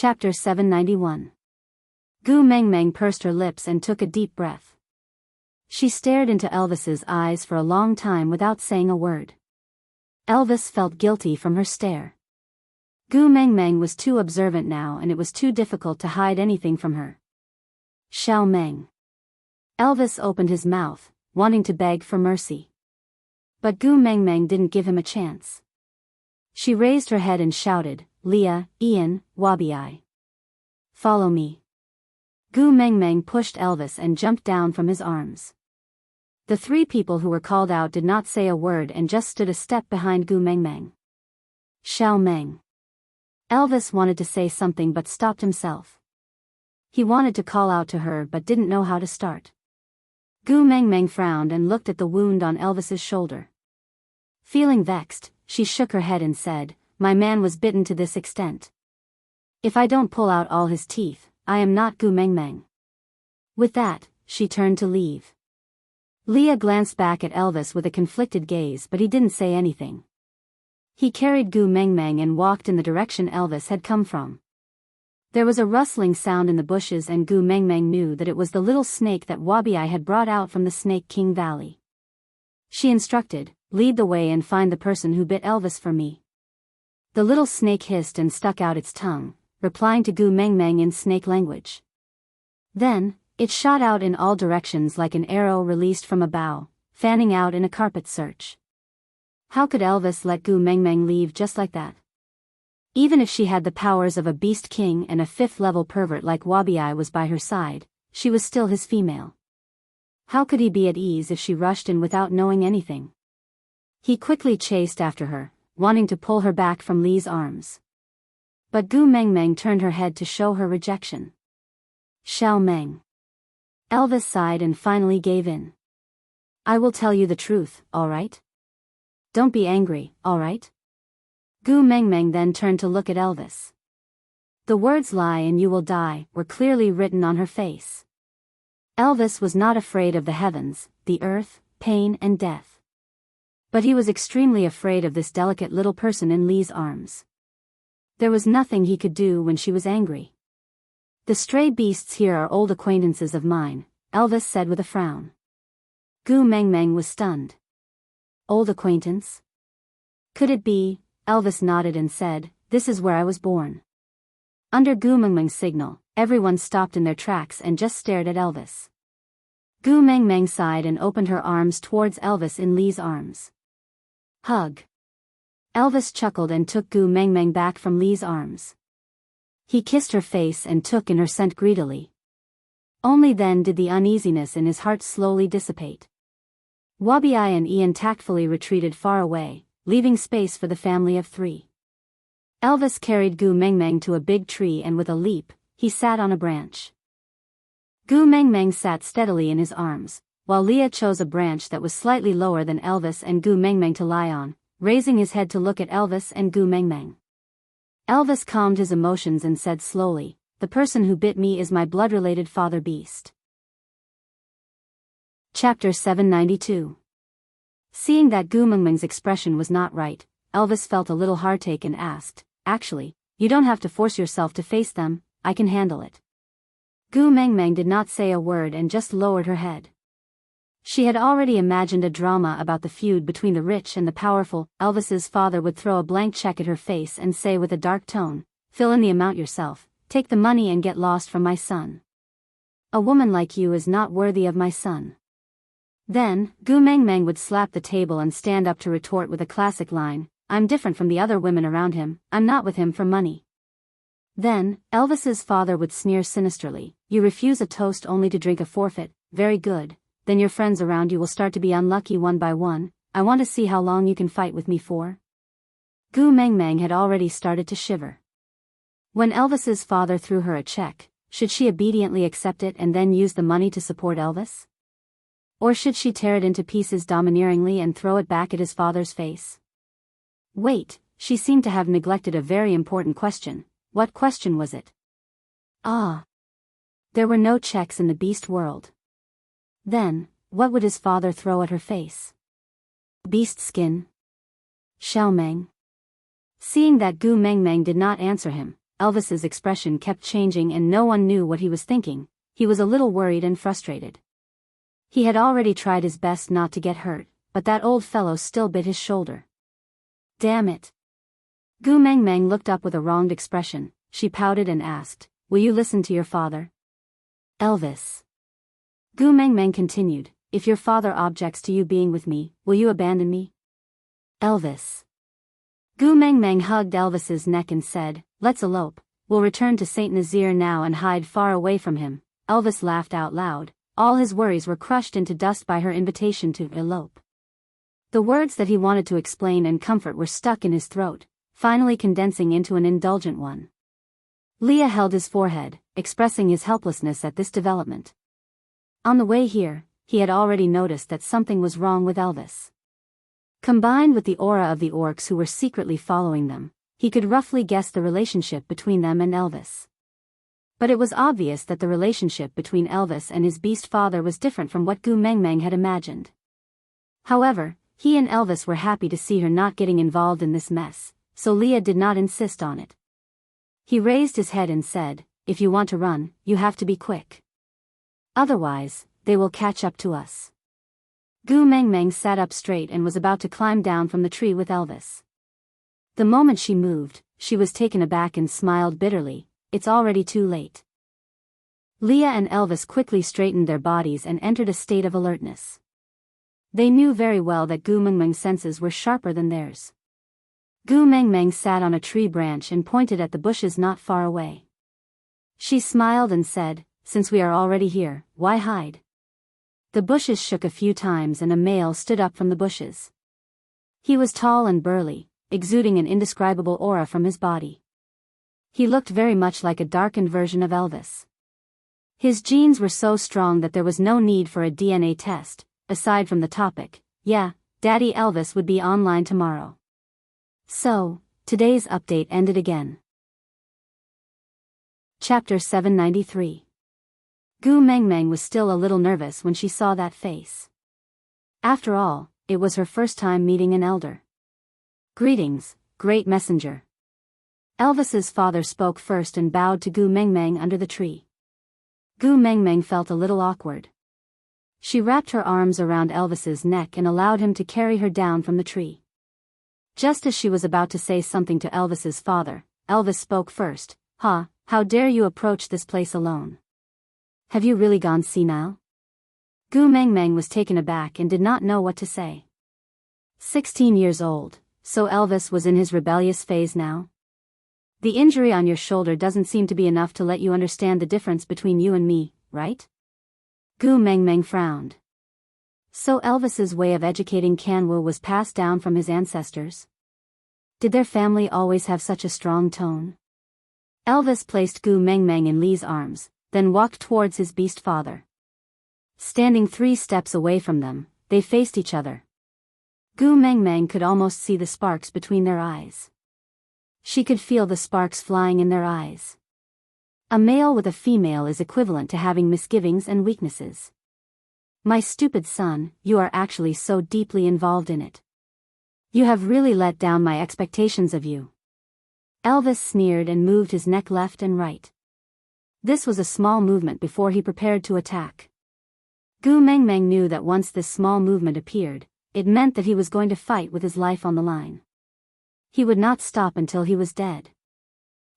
Chapter 791. Gu Mengmeng pursed her lips and took a deep breath. She stared into Elvis's eyes for a long time without saying a word. Elvis felt guilty from her stare. Gu Mengmeng was too observant now, and it was too difficult to hide anything from her. Xiao Meng. Elvis opened his mouth, wanting to beg for mercy. But Gu Mengmeng didn't give him a chance. She raised her head and shouted, "Leah, Ian, Wabi. Follow me." Gu Mengmeng pushed Elvis and jumped down from his arms. The three people who were called out did not say a word and just stood a step behind Gu Mengmeng. Xiao Meng. Elvis wanted to say something but stopped himself. He wanted to call out to her but didn't know how to start. Gu Mengmeng frowned and looked at the wound on Elvis's shoulder. Feeling vexed, she shook her head and said, "My man was bitten to this extent. If I don't pull out all his teeth, I am not Gu Mengmeng." With that, she turned to leave. Leah glanced back at Elvis with a conflicted gaze, but he didn't say anything. He carried Gu Mengmeng and walked in the direction Elvis had come from. There was a rustling sound in the bushes, and Gu Mengmeng knew that it was the little snake that Wabi had brought out from the Snake King Valley. She instructed, "Lead the way and find the person who bit Elvis for me." The little snake hissed and stuck out its tongue, replying to Gu Mengmeng in snake language. Then, it shot out in all directions like an arrow released from a bow, fanning out in a carpet search. How could Elvis let Gu Mengmeng leave just like that? Even if she had the powers of a beast king and a fifth-level pervert like Wabi was by her side, she was still his female. How could he be at ease if she rushed in without knowing anything? He quickly chased after her, wanting to pull her back from Lee's arms. But Gu Mengmeng turned her head to show her rejection. Xiao Meng. Elvis sighed and finally gave in. "I will tell you the truth, all right? Don't be angry, all right?" Gu Mengmeng then turned to look at Elvis. The words "lie and you will die" were clearly written on her face. Elvis was not afraid of the heavens, the earth, pain and death. But he was extremely afraid of this delicate little person in Lee's arms. There was nothing he could do when she was angry. "The stray beasts here are old acquaintances of mine," Elvis said with a frown. Gu Mengmeng was stunned. Old acquaintance? Could it be? Elvis nodded and said, "This is where I was born." Under Gu Mengmeng's signal, everyone stopped in their tracks and just stared at Elvis. Gu Mengmeng sighed and opened her arms towards Elvis in Lee's arms. Hug. Elvis chuckled and took Gu Mengmeng back from Lee's arms. He kissed her face and took in her scent greedily. Only then did the uneasiness in his heart slowly dissipate. Wabi and Ian tactfully retreated far away, leaving space for the family of three. Elvis carried Gu Mengmeng to a big tree, and with a leap, he sat on a branch. Gu Mengmeng sat steadily in his arms, while Leah chose a branch that was slightly lower than Elvis and Gu Mengmeng to lie on, raising his head to look at Elvis and Gu Mengmeng. Elvis calmed his emotions and said slowly, "The person who bit me is my blood-related father beast." Chapter 792. Seeing that Gu Mengmeng's expression was not right, Elvis felt a little heartache and asked, "Actually, you don't have to force yourself to face them, I can handle it." Gu Mengmeng did not say a word and just lowered her head. She had already imagined a drama about the feud between the rich and the powerful. Elvis's father would throw a blank check at her face and say with a dark tone, "Fill in the amount yourself, take the money and get lost from my son. A woman like you is not worthy of my son." Then, Gu Mengmeng would slap the table and stand up to retort with a classic line, "I'm different from the other women around him, I'm not with him for money." Then, Elvis's father would sneer sinisterly, "You refuse a toast only to drink a forfeit, very good, then your friends around you will start to be unlucky one by one, I want to see how long you can fight with me for." Gu Mengmeng had already started to shiver. When Elvis's father threw her a check, should she obediently accept it and then use the money to support Elvis? Or should she tear it into pieces domineeringly and throw it back at his father's face? Wait, she seemed to have neglected a very important question. What question was it? Ah! There were no checks in the beast world. Then, what would his father throw at her face? Beast skin? Xiao Meng? Seeing that Gu Mengmeng did not answer him, Elvis's expression kept changing and no one knew what he was thinking. He was a little worried and frustrated. He had already tried his best not to get hurt, but that old fellow still bit his shoulder. Damn it. Gu Mengmeng looked up with a wronged expression. She pouted and asked, "Will you listen to your father?" Elvis. Gu Mengmeng continued, "If your father objects to you being with me, will you abandon me?" Elvis. Gu Mengmeng hugged Elvis's neck and said, "Let's elope. We'll return to Saint Nazaire now and hide far away from him." Elvis laughed out loud. All his worries were crushed into dust by her invitation to elope. The words that he wanted to explain and comfort were stuck in his throat, finally condensing into an indulgent one. Leah held his forehead, expressing his helplessness at this development. On the way here, he had already noticed that something was wrong with Elvis. Combined with the aura of the orcs who were secretly following them, he could roughly guess the relationship between them and Elvis. But it was obvious that the relationship between Elvis and his beast father was different from what Gu Mengmeng had imagined. However, he and Elvis were happy to see her not getting involved in this mess, so Leah did not insist on it. He raised his head and said, "If you want to run, you have to be quick. Otherwise, they will catch up to us." Gu Mengmeng sat up straight and was about to climb down from the tree with Elvis. The moment she moved, she was taken aback and smiled bitterly. "It's already too late." Leah and Elvis quickly straightened their bodies and entered a state of alertness. They knew very well that Gu Mengmeng's senses were sharper than theirs. Gu Mengmeng sat on a tree branch and pointed at the bushes not far away. She smiled and said, "Since we are already here, why hide?" The bushes shook a few times and a male stood up from the bushes. He was tall and burly, exuding an indescribable aura from his body. He looked very much like a darkened version of Elvis. His genes were so strong that there was no need for a DNA test, aside from the topic, "Yeah, Daddy Elvis would be online tomorrow." So, today's update ended again. Chapter 793. Gu Mengmeng was still a little nervous when she saw that face. After all, it was her first time meeting an elder. "Greetings, great messenger." Elvis's father spoke first and bowed to Gu Mengmeng under the tree. Gu Mengmeng felt a little awkward. She wrapped her arms around Elvis's neck and allowed him to carry her down from the tree. Just as she was about to say something to Elvis's father, Elvis spoke first. How dare you approach this place alone? Have you really gone senile?" Gu Mengmeng was taken aback and did not know what to say. 16 years old, so Elvis was in his rebellious phase now? The injury on your shoulder doesn't seem to be enough to let you understand the difference between you and me, right? Gu Mengmeng frowned. So Elvis's way of educating Kanwu was passed down from his ancestors? Did their family always have such a strong tone? Elvis placed Gu Mengmeng in Li's arms, then walked towards his beast father. Standing 3 steps away from them, they faced each other. Gu Mengmeng could almost see the sparks between their eyes. She could feel the sparks flying in their eyes. A male with a female is equivalent to having misgivings and weaknesses. "My stupid son, you are actually so deeply involved in it. You have really let down my expectations of you." Elvis sneered and moved his neck left and right. This was a small movement before he prepared to attack. Gu Mengmeng knew that once this small movement appeared, it meant that he was going to fight with his life on the line. He would not stop until he was dead.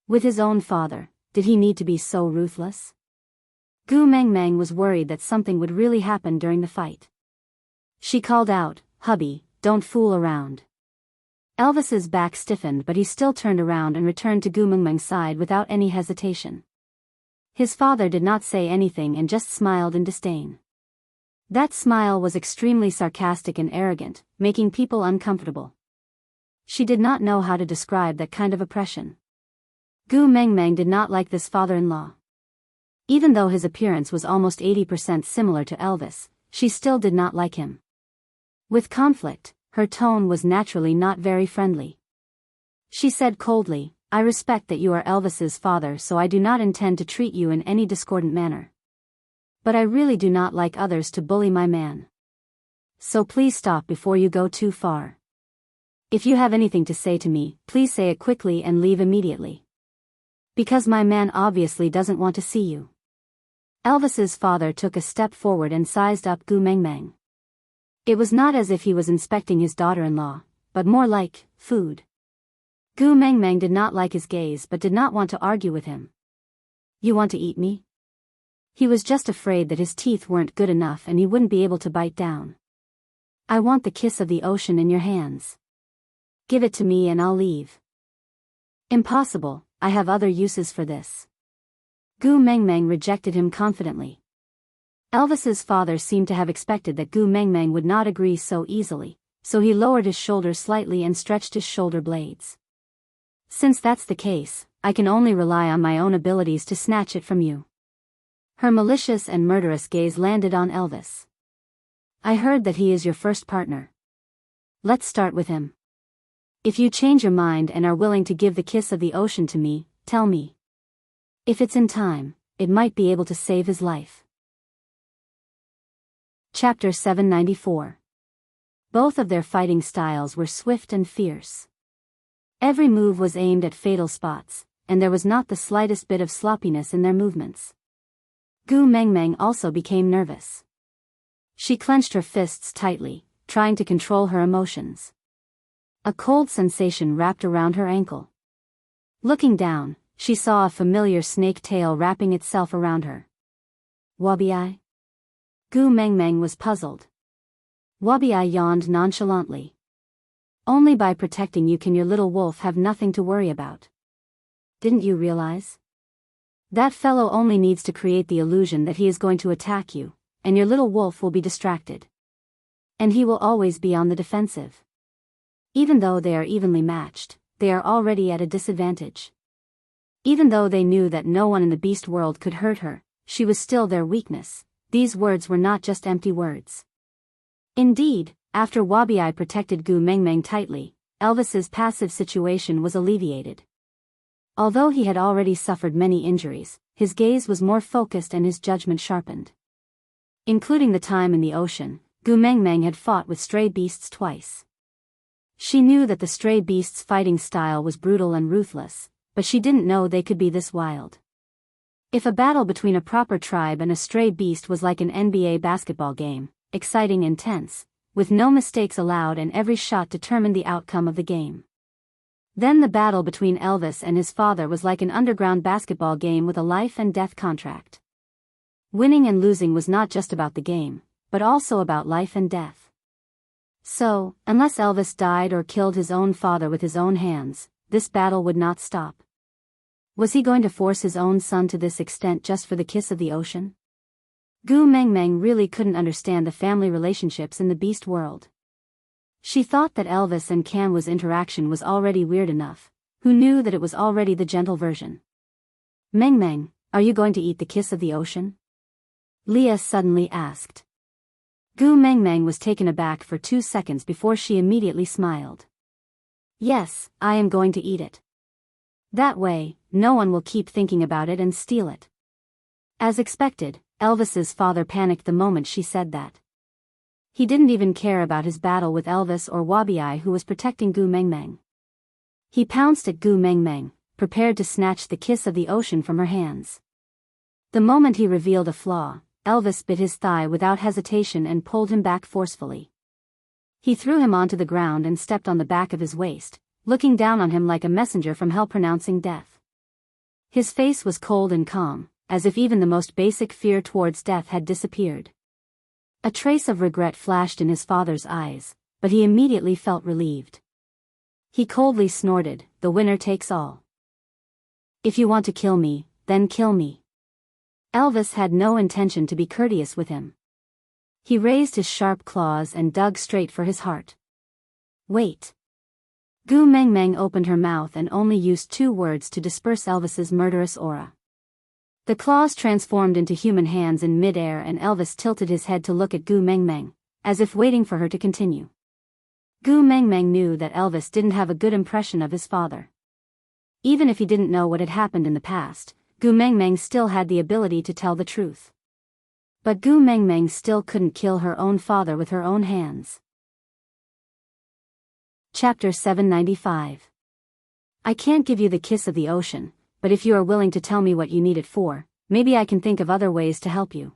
With his own father, did he need to be so ruthless? Gu Mengmeng was worried that something would really happen during the fight. She called out, "Hubby, don't fool around." Elvis's back stiffened, but he still turned around and returned to Gu Mengmeng's side without any hesitation. His father did not say anything and just smiled in disdain. That smile was extremely sarcastic and arrogant, making people uncomfortable. She did not know how to describe that kind of oppression. Gu Mengmeng did not like this father-in-law. Even though his appearance was almost 80% similar to Elvis, she still did not like him. With conflict, her tone was naturally not very friendly. She said coldly, "I respect that you are Elvis's father, so I do not intend to treat you in any discordant manner. But I really do not like others to bully my man. So please stop before you go too far. If you have anything to say to me, please say it quickly and leave immediately." Because my man obviously doesn't want to see you. Elvis's father took a step forward and sized up Gu Mengmeng. It was not as if he was inspecting his daughter-in-law, but more like food. Gu Mengmeng did not like his gaze but did not want to argue with him. You want to eat me? He was just afraid that his teeth weren't good enough and he wouldn't be able to bite down. I want the kiss of the ocean in your hands. Give it to me and I'll leave. Impossible, I have other uses for this. Gu Mengmeng rejected him confidently. Elvis's father seemed to have expected that Gu Mengmeng would not agree so easily, so he lowered his shoulders slightly and stretched his shoulder blades. Since that's the case, I can only rely on my own abilities to snatch it from you. Her malicious and murderous gaze landed on Elvis. I heard that he is your first partner. Let's start with him. If you change your mind and are willing to give the kiss of the ocean to me, tell me. If it's in time, it might be able to save his life. Chapter 794. Both of their fighting styles were swift and fierce. Every move was aimed at fatal spots, and there was not the slightest bit of sloppiness in their movements. Gu Mengmeng also became nervous. She clenched her fists tightly, trying to control her emotions. A cold sensation wrapped around her ankle. Looking down, she saw a familiar snake tail wrapping itself around her. Wabi-ai? Gu Mengmeng was puzzled. Wabi-ai yawned nonchalantly. Only by protecting you can your little wolf have nothing to worry about. Didn't you realize? That fellow only needs to create the illusion that he is going to attack you, and your little wolf will be distracted. And he will always be on the defensive. Even though they are evenly matched, they are already at a disadvantage. Even though they knew that no one in the beast world could hurt her, she was still their weakness. These words were not just empty words. Indeed, after Wabi-ai protected Gu Mengmeng tightly, Elvis's passive situation was alleviated. Although he had already suffered many injuries, his gaze was more focused and his judgment sharpened. Including the time in the ocean, Gu Mengmeng had fought with stray beasts twice. She knew that the stray beasts' fighting style was brutal and ruthless, but she didn't know they could be this wild. If a battle between a proper tribe and a stray beast was like an NBA basketball game, exciting and tense, with no mistakes allowed and every shot determined the outcome of the game. Then the battle between Elvis and his father was like an underground basketball game with a life and death contract. Winning and losing was not just about the game, but also about life and death. So, unless Elvis died or killed his own father with his own hands, this battle would not stop. Was he going to force his own son to this extent just for the kiss of the ocean? Gu Mengmeng really couldn't understand the family relationships in the beast world. She thought that Elvis and Kanwa's interaction was already weird enough. Who knew that it was already the gentle version? Mengmeng, are you going to eat the kiss of the ocean? Leah suddenly asked. Gu Mengmeng was taken aback for 2 seconds before she immediately smiled. Yes, I am going to eat it. That way, no one will keep thinking about it and steal it. As expected, Elvis's father panicked the moment she said that. He didn't even care about his battle with Elvis or Wabi-ai who was protecting Gu Mengmeng. He pounced at Gu Mengmeng, prepared to snatch the kiss of the ocean from her hands. The moment he revealed a flaw, Elvis bit his thigh without hesitation and pulled him back forcefully. He threw him onto the ground and stepped on the back of his waist, looking down on him like a messenger from hell pronouncing death. His face was cold and calm, as if even the most basic fear towards death had disappeared. A trace of regret flashed in his father's eyes, but he immediately felt relieved. He coldly snorted, "The winner takes all. If you want to kill me, then kill me." Elvis had no intention to be courteous with him. He raised his sharp claws and dug straight for his heart. Wait. Gu Mengmeng opened her mouth and only used 2 words to disperse Elvis's murderous aura. The claws transformed into human hands in mid-air and Elvis tilted his head to look at Gu Mengmeng, as if waiting for her to continue. Gu Mengmeng knew that Elvis didn't have a good impression of his father. Even if he didn't know what had happened in the past, Gu Mengmeng still had the ability to tell the truth. But Gu Mengmeng still couldn't kill her own father with her own hands. Chapter 795. I can't give you the kiss of the ocean, but if you are willing to tell me what you need it for, maybe I can think of other ways to help you.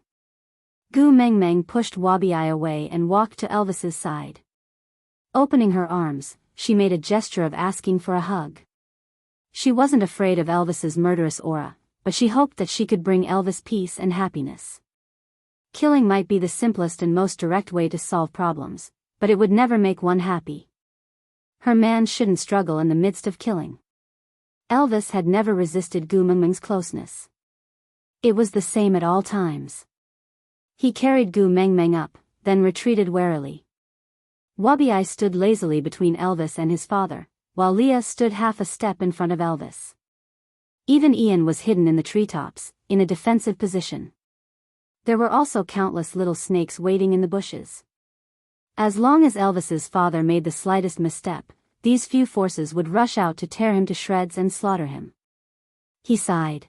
Gu Mengmeng pushed Wabi-Ai away and walked to Elvis's side. Opening her arms, she made a gesture of asking for a hug. She wasn't afraid of Elvis's murderous aura, but she hoped that she could bring Elvis peace and happiness. Killing might be the simplest and most direct way to solve problems, but it would never make one happy. Her man shouldn't struggle in the midst of killing. Elvis had never resisted Gu Mengmeng's closeness. It was the same at all times. He carried Gu Mengmeng up, then retreated warily. Wabi-Ai stood lazily between Elvis and his father, while Leah stood half a step in front of Elvis. Even Ian was hidden in the treetops, in a defensive position. There were also countless little snakes waiting in the bushes. As long as Elvis's father made the slightest misstep, these few forces would rush out to tear him to shreds and slaughter him. He sighed.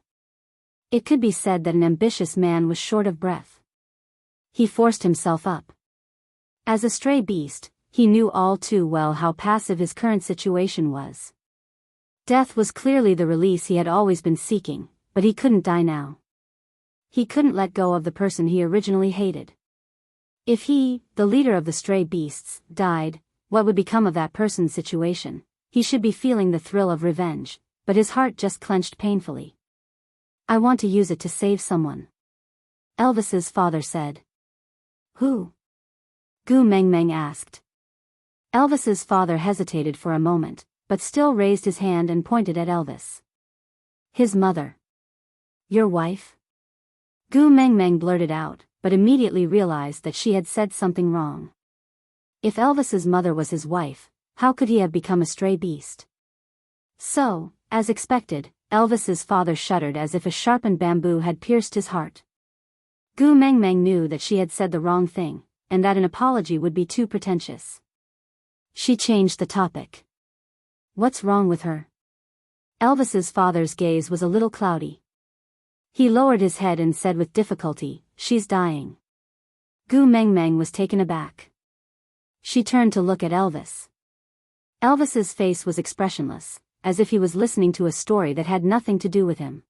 It could be said that an ambitious man was short of breath. He forced himself up. As a stray beast, he knew all too well how passive his current situation was. Death was clearly the release he had always been seeking, but he couldn't die now. He couldn't let go of the person he originally hated. If he, the leader of the stray beasts, died, what would become of that person's situation? He should be feeling the thrill of revenge, but his heart just clenched painfully. I want to use it to save someone. Elvis's father said. Who? Gu Mengmeng asked. Elvis's father hesitated for a moment, but still raised his hand and pointed at Elvis. His mother. Your wife? Gu Mengmeng blurted out, but immediately realized that she had said something wrong. If Elvis's mother was his wife, how could he have become a stray beast? So, as expected, Elvis's father shuddered as if a sharpened bamboo had pierced his heart. Gu Mengmeng knew that she had said the wrong thing, and that an apology would be too pretentious. She changed the topic. What's wrong with her? Elvis's father's gaze was a little cloudy. He lowered his head and said with difficulty, she's dying. Gu Mengmeng was taken aback. She turned to look at Elvis. Elvis's face was expressionless, as if he was listening to a story that had nothing to do with him.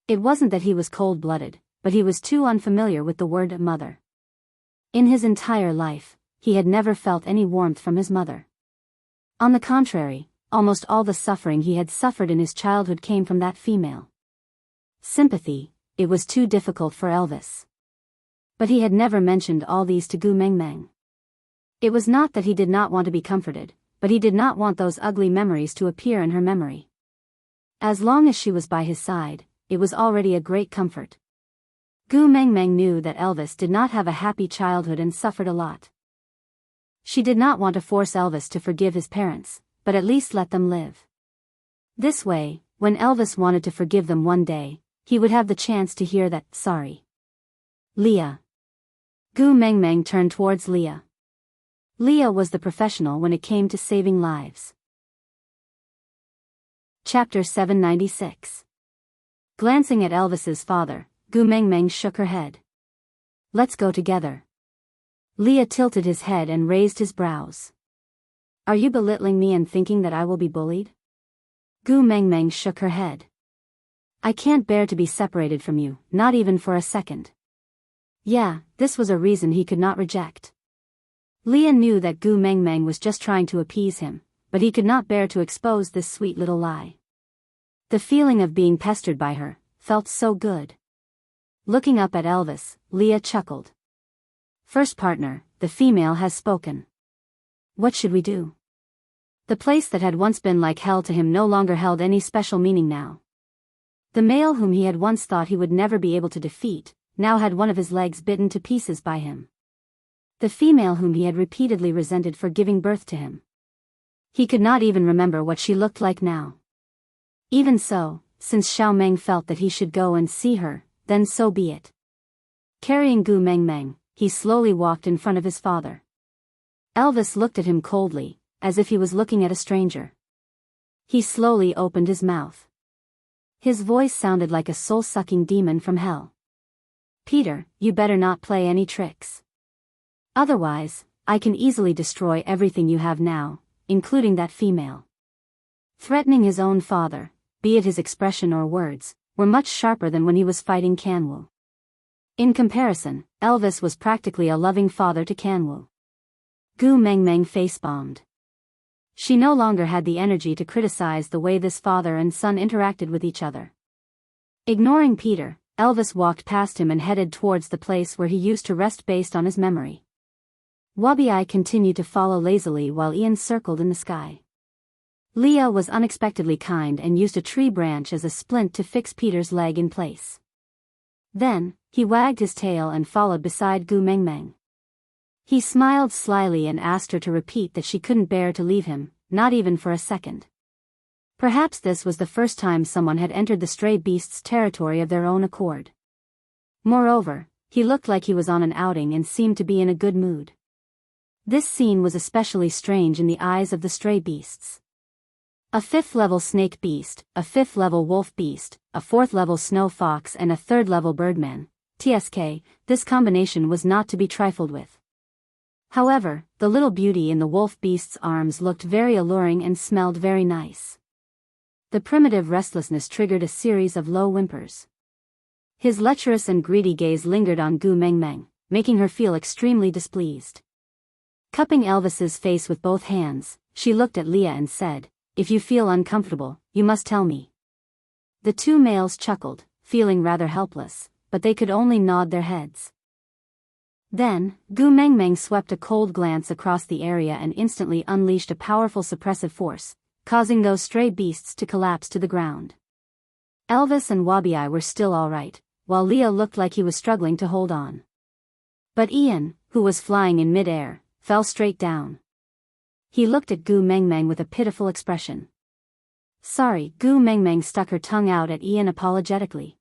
It wasn't that he was cold-blooded, but he was too unfamiliar with the word mother. In his entire life, he had never felt any warmth from his mother. On the contrary, almost all the suffering he had suffered in his childhood came from that female. Sympathy, it was too difficult for Elvis. But he had never mentioned all these to Gu Mengmeng. It was not that he did not want to be comforted, but he did not want those ugly memories to appear in her memory. As long as she was by his side, it was already a great comfort. Gu Mengmeng knew that Elvis did not have a happy childhood and suffered a lot. She did not want to force Elvis to forgive his parents, but at least let them live. This way, when Elvis wanted to forgive them one day, he would have the chance to hear that, sorry. Leah. Gu Mengmeng turned towards Leah. Leah was the professional when it came to saving lives. Chapter 796. Glancing at Elvis's father, Gu Mengmeng shook her head. Let's go together. Leah tilted his head and raised his brows. Are you belittling me and thinking that I will be bullied? Gu Mengmeng shook her head. I can't bear to be separated from you, not even for a second. Yeah, this was a reason he could not reject. Leah knew that Gu Mengmeng was just trying to appease him, but he could not bear to expose this sweet little lie. The feeling of being pestered by her felt so good. Looking up at Elvis, Leah chuckled. First partner, the female has spoken. What should we do? The place that had once been like hell to him no longer held any special meaning now. The male whom he had once thought he would never be able to defeat, now had one of his legs bitten to pieces by him. The female whom he had repeatedly resented for giving birth to him. He could not even remember what she looked like now. Even so, since Xiao Meng felt that he should go and see her, then so be it. Carrying Gu Mengmeng, he slowly walked in front of his father. Elvis looked at him coldly, as if he was looking at a stranger. He slowly opened his mouth. His voice sounded like a soul-sucking demon from hell. Peter, you better not play any tricks. Otherwise, I can easily destroy everything you have now, including that female. Threatening his own father, be it his expression or words, were much sharper than when he was fighting Kanwoo. In comparison, Elvis was practically a loving father to Kanwoo. Gu Mengmeng face-bombed. She no longer had the energy to criticize the way this father and son interacted with each other. Ignoring Peter, Elvis walked past him and headed towards the place where he used to rest based on his memory. Wabi continued to follow lazily while Ian circled in the sky. Leah was unexpectedly kind and used a tree branch as a splint to fix Peter's leg in place. Then, he wagged his tail and followed beside Gu Mengmeng. He smiled slyly and asked her to repeat that she couldn't bear to leave him, not even for a second. Perhaps this was the first time someone had entered the stray beast's territory of their own accord. Moreover, he looked like he was on an outing and seemed to be in a good mood. This scene was especially strange in the eyes of the stray beasts. A 5th-level snake beast, a 5th-level wolf beast, a 4th-level snow fox and a 3rd-level birdman, TSK, this combination was not to be trifled with. However, the little beauty in the wolf beast's arms looked very alluring and smelled very nice. The primitive restlessness triggered a series of low whimpers. His lecherous and greedy gaze lingered on Gu Mengmeng, making her feel extremely displeased. Cupping Elvis's face with both hands, she looked at Leah and said, "If you feel uncomfortable, you must tell me." The two males chuckled, feeling rather helpless, but they could only nod their heads. Then, Gu Mengmeng swept a cold glance across the area and instantly unleashed a powerful suppressive force, causing those stray beasts to collapse to the ground. Elvis and Wabi were still all right, while Leah looked like he was struggling to hold on. But Ian, who was flying in mid-air, fell straight down. He looked at Gu Mengmeng with a pitiful expression. "Sorry," Gu Mengmeng stuck her tongue out at Ian apologetically.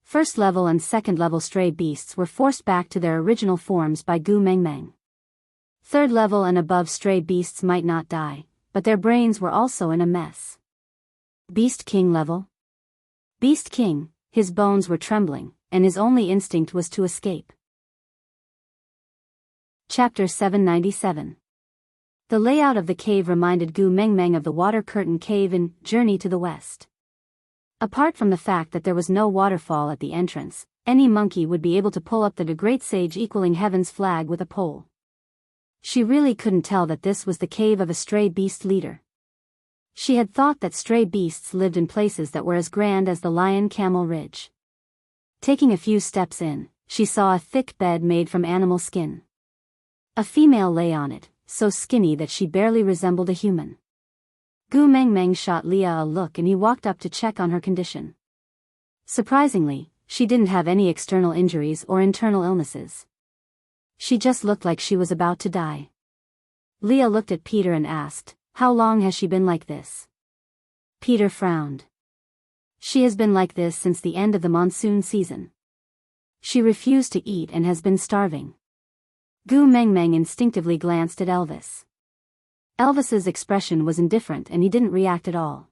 First-level and second-level stray beasts were forced back to their original forms by Gu Mengmeng. Third-level and above stray beasts might not die, but their brains were also in a mess. Beast King level? Beast King, his bones were trembling, and his only instinct was to escape. Chapter 797. The layout of the cave reminded Gu Mengmeng of the water curtain cave in Journey to the West. Apart from the fact that there was no waterfall at the entrance, any monkey would be able to pull up the Great Sage equaling Heaven's flag with a pole. She really couldn't tell that this was the cave of a stray beast leader. She had thought that stray beasts lived in places that were as grand as the Lion-Camel Ridge. Taking a few steps in, she saw a thick bed made from animal skin. A female lay on it, so skinny that she barely resembled a human. Gu Mengmeng shot Leah a look and he walked up to check on her condition. Surprisingly, she didn't have any external injuries or internal illnesses. She just looked like she was about to die. Leah looked at Peter and asked, "How long has she been like this?" Peter frowned. "She has been like this since the end of the monsoon season. She refused to eat and has been starving." Gu Mengmeng instinctively glanced at Elvis. Elvis's expression was indifferent and he didn't react at all.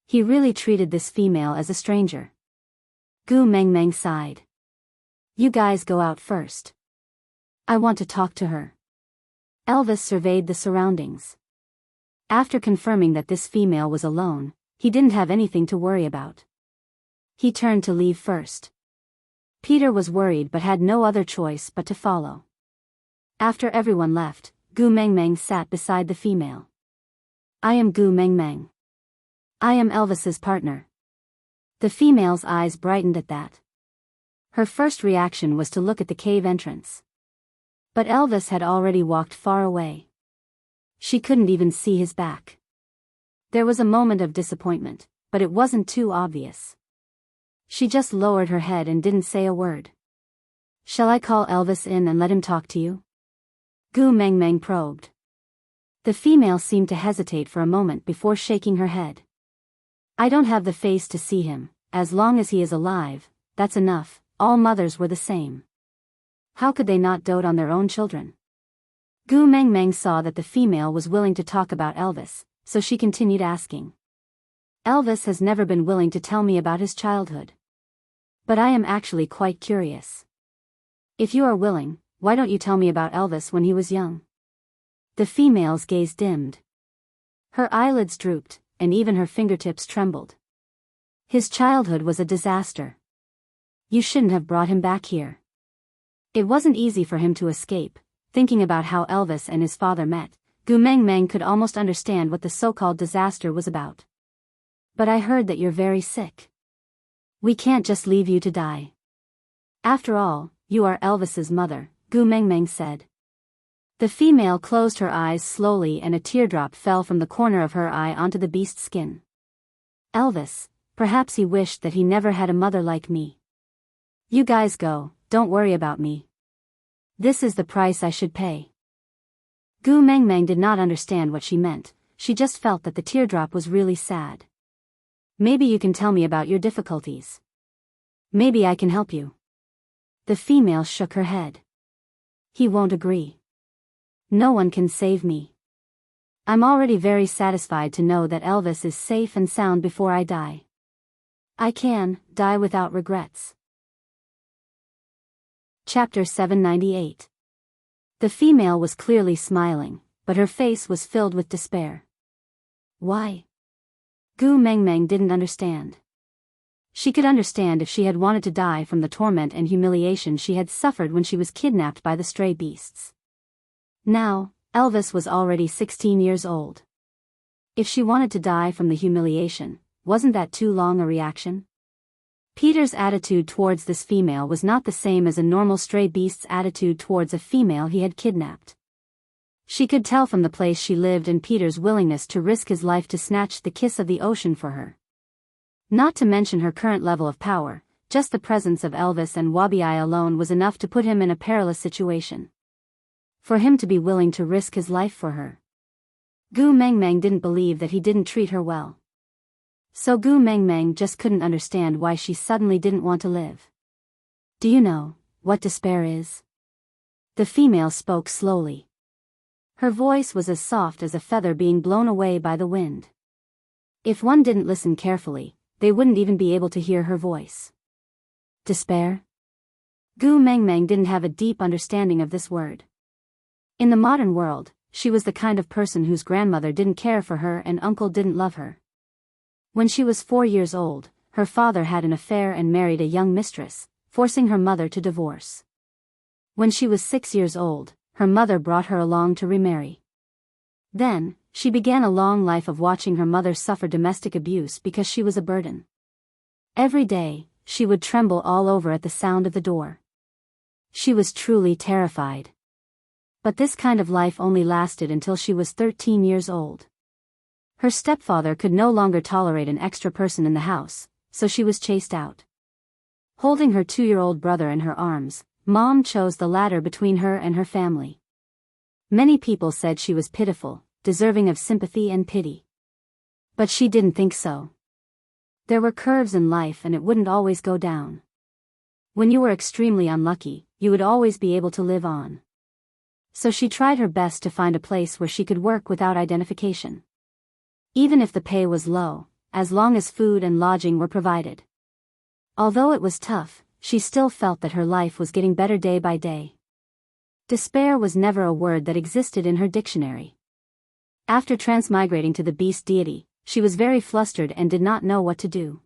He really treated this female as a stranger. Gu Mengmeng sighed. "You guys go out first. I want to talk to her." Elvis surveyed the surroundings. After confirming that this female was alone, he didn't have anything to worry about. He turned to leave first. Peter was worried but had no other choice but to follow. After everyone left, Gu Mengmeng sat beside the female. "I am Gu Mengmeng. I am Elvis's partner." The female's eyes brightened at that. Her first reaction was to look at the cave entrance. But Elvis had already walked far away. She couldn't even see his back. There was a moment of disappointment, but it wasn't too obvious. She just lowered her head and didn't say a word. "Shall I call Elvis in and let him talk to you?" Gu Mengmeng probed. The female seemed to hesitate for a moment before shaking her head. "I don't have the face to see him. As long as he is alive, that's enough." All mothers were the same. How could they not dote on their own children? Gu Mengmeng saw that the female was willing to talk about Elvis, so she continued asking. "Elvis has never been willing to tell me about his childhood. But I am actually quite curious. If you are willing, why don't you tell me about Elvis when he was young?" The female's gaze dimmed. Her eyelids drooped, and even her fingertips trembled. His childhood was a disaster. You shouldn't have brought him back here. It wasn't easy for him to escape. Thinking about how Elvis and his father met, Gu Meng Meng could almost understand what the so-called disaster was about. But I heard that you're very sick. We can't just leave you to die. After all, you are Elvis's mother, Gu Meng Meng said. The female closed her eyes slowly and a teardrop fell from the corner of her eye onto the beast's skin. Elvis, perhaps he wished that he never had a mother like me. You guys go, don't worry about me. This is the price I should pay. Gu Meng Meng did not understand what she meant, she just felt that the teardrop was really sad. Maybe you can tell me about your difficulties. Maybe I can help you. The female shook her head. He won't agree. No one can save me. I'm already very satisfied to know that Elvis is safe and sound before I die. I can die without regrets. Chapter 798. The female was clearly smiling, but her face was filled with despair. Why? Gu Meng Meng didn't understand. She could understand if she had wanted to die from the torment and humiliation she had suffered when she was kidnapped by the stray beasts. Now, Elvis was already 16 years old. If she wanted to die from the humiliation, wasn't that too long a reaction? Peter's attitude towards this female was not the same as a normal stray beast's attitude towards a female he had kidnapped. She could tell from the place she lived and Peter's willingness to risk his life to snatch the kiss of the ocean for her. Not to mention her current level of power, just the presence of Elvis and Wabi-I alone was enough to put him in a perilous situation. For him to be willing to risk his life for her. Gu Meng Meng didn't believe that he didn't treat her well. So Gu Meng Meng just couldn't understand why she suddenly didn't want to live. Do you know what despair is? The female spoke slowly. Her voice was as soft as a feather being blown away by the wind. If one didn't listen carefully, they wouldn't even be able to hear her voice. Despair? Gu Meng Meng didn't have a deep understanding of this word. In the modern world, she was the kind of person whose grandmother didn't care for her and uncle didn't love her. When she was 4 years old, her father had an affair and married a young mistress, forcing her mother to divorce. When she was 6 years old, her mother brought her along to remarry. Then, she began a long life of watching her mother suffer domestic abuse because she was a burden. Every day, she would tremble all over at the sound of the door. She was truly terrified. But this kind of life only lasted until she was 13 years old. Her stepfather could no longer tolerate an extra person in the house, so she was chased out. Holding her 2-year-old brother in her arms, Mom chose the latter between her and her family. Many people said she was pitiful, deserving of sympathy and pity. But she didn't think so. There were curves in life and it wouldn't always go down. When you were extremely unlucky, you would always be able to live on. So she tried her best to find a place where she could work without identification. Even if the pay was low, as long as food and lodging were provided. Although it was tough, she still felt that her life was getting better day by day. Despair was never a word that existed in her dictionary. After transmigrating to the beast deity, she was very flustered and did not know what to do.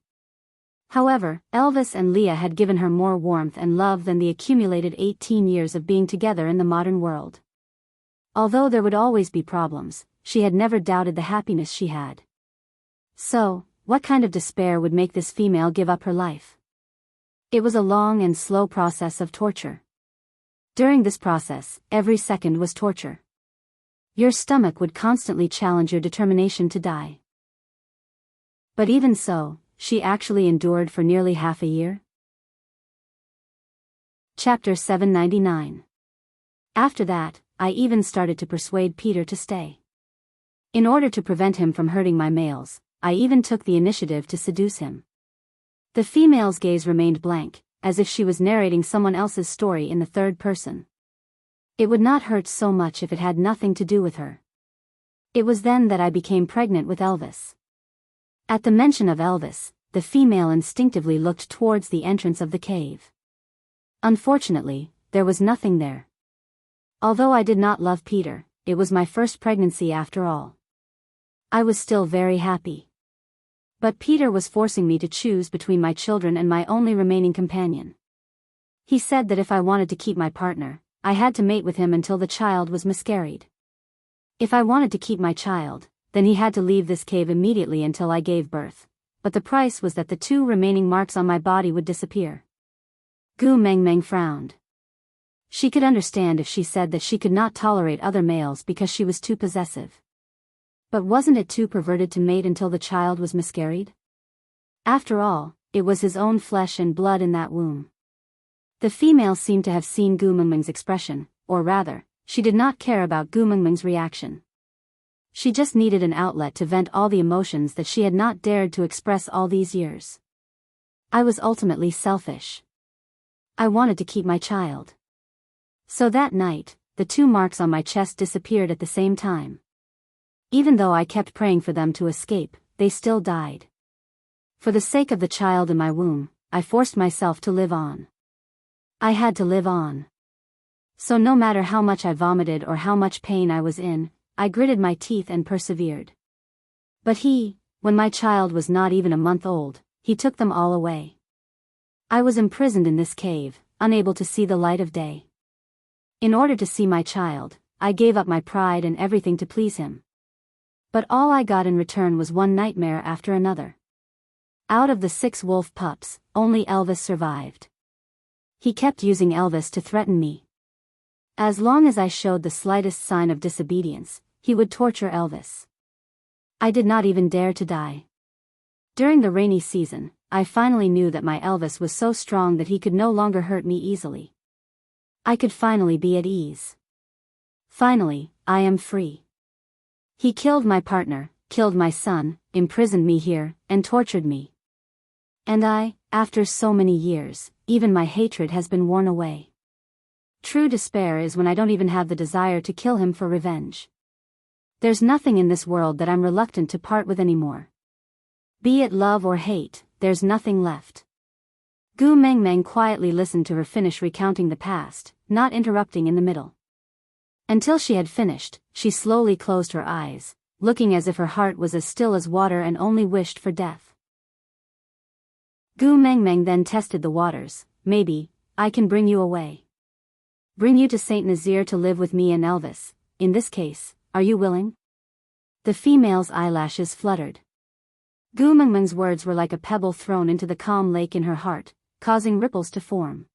However, Elvis and Leah had given her more warmth and love than the accumulated 18 years of being together in the modern world. Although there would always be problems, she had never doubted the happiness she had. So, what kind of despair would make this female give up her life? It was a long and slow process of torture. During this process, every second was torture. Your stomach would constantly challenge your determination to die. But even so, she actually endured for nearly half a year. Chapter 799. After that, I even started to persuade Peter to stay. In order to prevent him from hurting my males, I even took the initiative to seduce him. The female's gaze remained blank, as if she was narrating someone else's story in the third person. It would not hurt so much if it had nothing to do with her. It was then that I became pregnant with Elvis. At the mention of Elvis, the female instinctively looked towards the entrance of the cave. Unfortunately, there was nothing there. Although I did not love Peter, it was my first pregnancy after all. I was still very happy. But Peter was forcing me to choose between my children and my only remaining companion. He said that if I wanted to keep my partner, I had to mate with him until the child was miscarried. If I wanted to keep my child, then he had to leave this cave immediately until I gave birth, but the price was that the 2 remaining marks on my body would disappear. Gu Mengmeng frowned. She could understand if she said that she could not tolerate other males because she was too possessive. But wasn't it too perverted to mate until the child was miscarried? After all, it was his own flesh and blood in that womb. The female seemed to have seen Gu Mengmeng's expression, or rather, she did not care about Gu Mengmeng's reaction. She just needed an outlet to vent all the emotions that she had not dared to express all these years. I was ultimately selfish. I wanted to keep my child. So that night, the 2 marks on my chest disappeared at the same time. Even though I kept praying for them to escape, they still died. For the sake of the child in my womb, I forced myself to live on. I had to live on. So no matter how much I vomited or how much pain I was in, I gritted my teeth and persevered. But when my child was not even a month old, he took them all away. I was imprisoned in this cave, unable to see the light of day. In order to see my child, I gave up my pride and everything to please him. But all I got in return was one nightmare after another. Out of the 6 wolf pups, only Elvis survived. He kept using Elvis to threaten me. As long as I showed the slightest sign of disobedience, he would torture Elvis. I did not even dare to die. During the rainy season, I finally knew that my Elvis was so strong that he could no longer hurt me easily. I could finally be at ease. Finally, I am free. He killed my partner, killed my son, imprisoned me here, and tortured me. And after so many years, even my hatred has been worn away. True despair is when I don't even have the desire to kill him for revenge. There's nothing in this world that I'm reluctant to part with anymore. Be it love or hate, there's nothing left. Gu Mengmeng quietly listened to her finish recounting the past, not interrupting in the middle. Until she had finished, she slowly closed her eyes, looking as if her heart was as still as water and only wished for death. Gu Mengmeng then tested the waters. Maybe I can bring you away. Bring you to Saint Nazaire to live with me and Elvis. In this case, are you willing? The female's eyelashes fluttered. Gu Mengmeng's words were like a pebble thrown into the calm lake in her heart, causing ripples to form.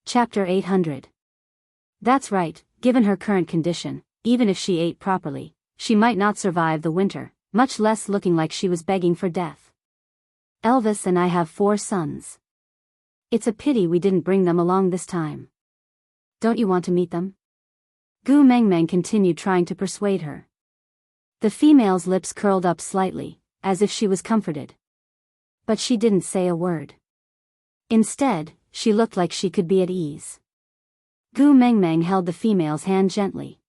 Chapter 800. That's right, given her current condition, even if she ate properly, she might not survive the winter, much less looking like she was begging for death. Elvis and I have 4 sons. It's a pity we didn't bring them along this time. Don't you want to meet them? Gu Mengmeng continued trying to persuade her. The female's lips curled up slightly, as if she was comforted. But she didn't say a word. Instead, she looked like she could be at ease. Gu Mengmeng held the female's hand gently.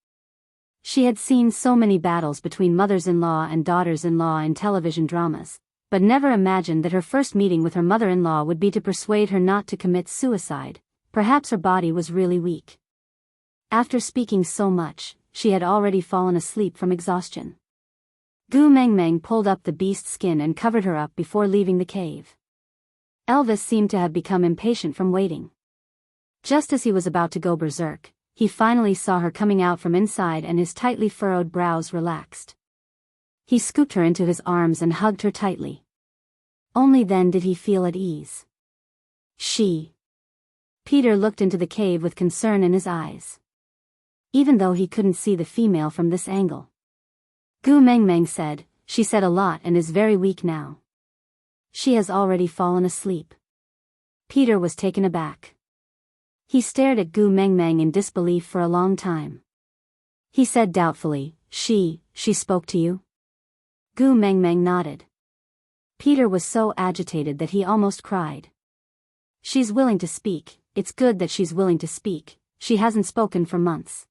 She had seen so many battles between mothers-in-law and daughters-in-law in television dramas, but never imagined that her first meeting with her mother-in-law would be to persuade her not to commit suicide. Perhaps her body was really weak. After speaking so much, she had already fallen asleep from exhaustion. Gu Mengmeng pulled up the beast's skin and covered her up before leaving the cave. Elvis seemed to have become impatient from waiting. Just as he was about to go berserk, he finally saw her coming out from inside and his tightly furrowed brows relaxed. He scooped her into his arms and hugged her tightly. Only then did he feel at ease. Peter looked into the cave with concern in his eyes. Even though he couldn't see the female from this angle. Gu Mengmeng said, she said a lot and is very weak now. She has already fallen asleep. Peter was taken aback. He stared at Gu Mengmeng in disbelief for a long time. He said doubtfully, she spoke to you? Gu Mengmeng nodded. Peter was so agitated that he almost cried. She's willing to speak, it's good that she's willing to speak, she hasn't spoken for months.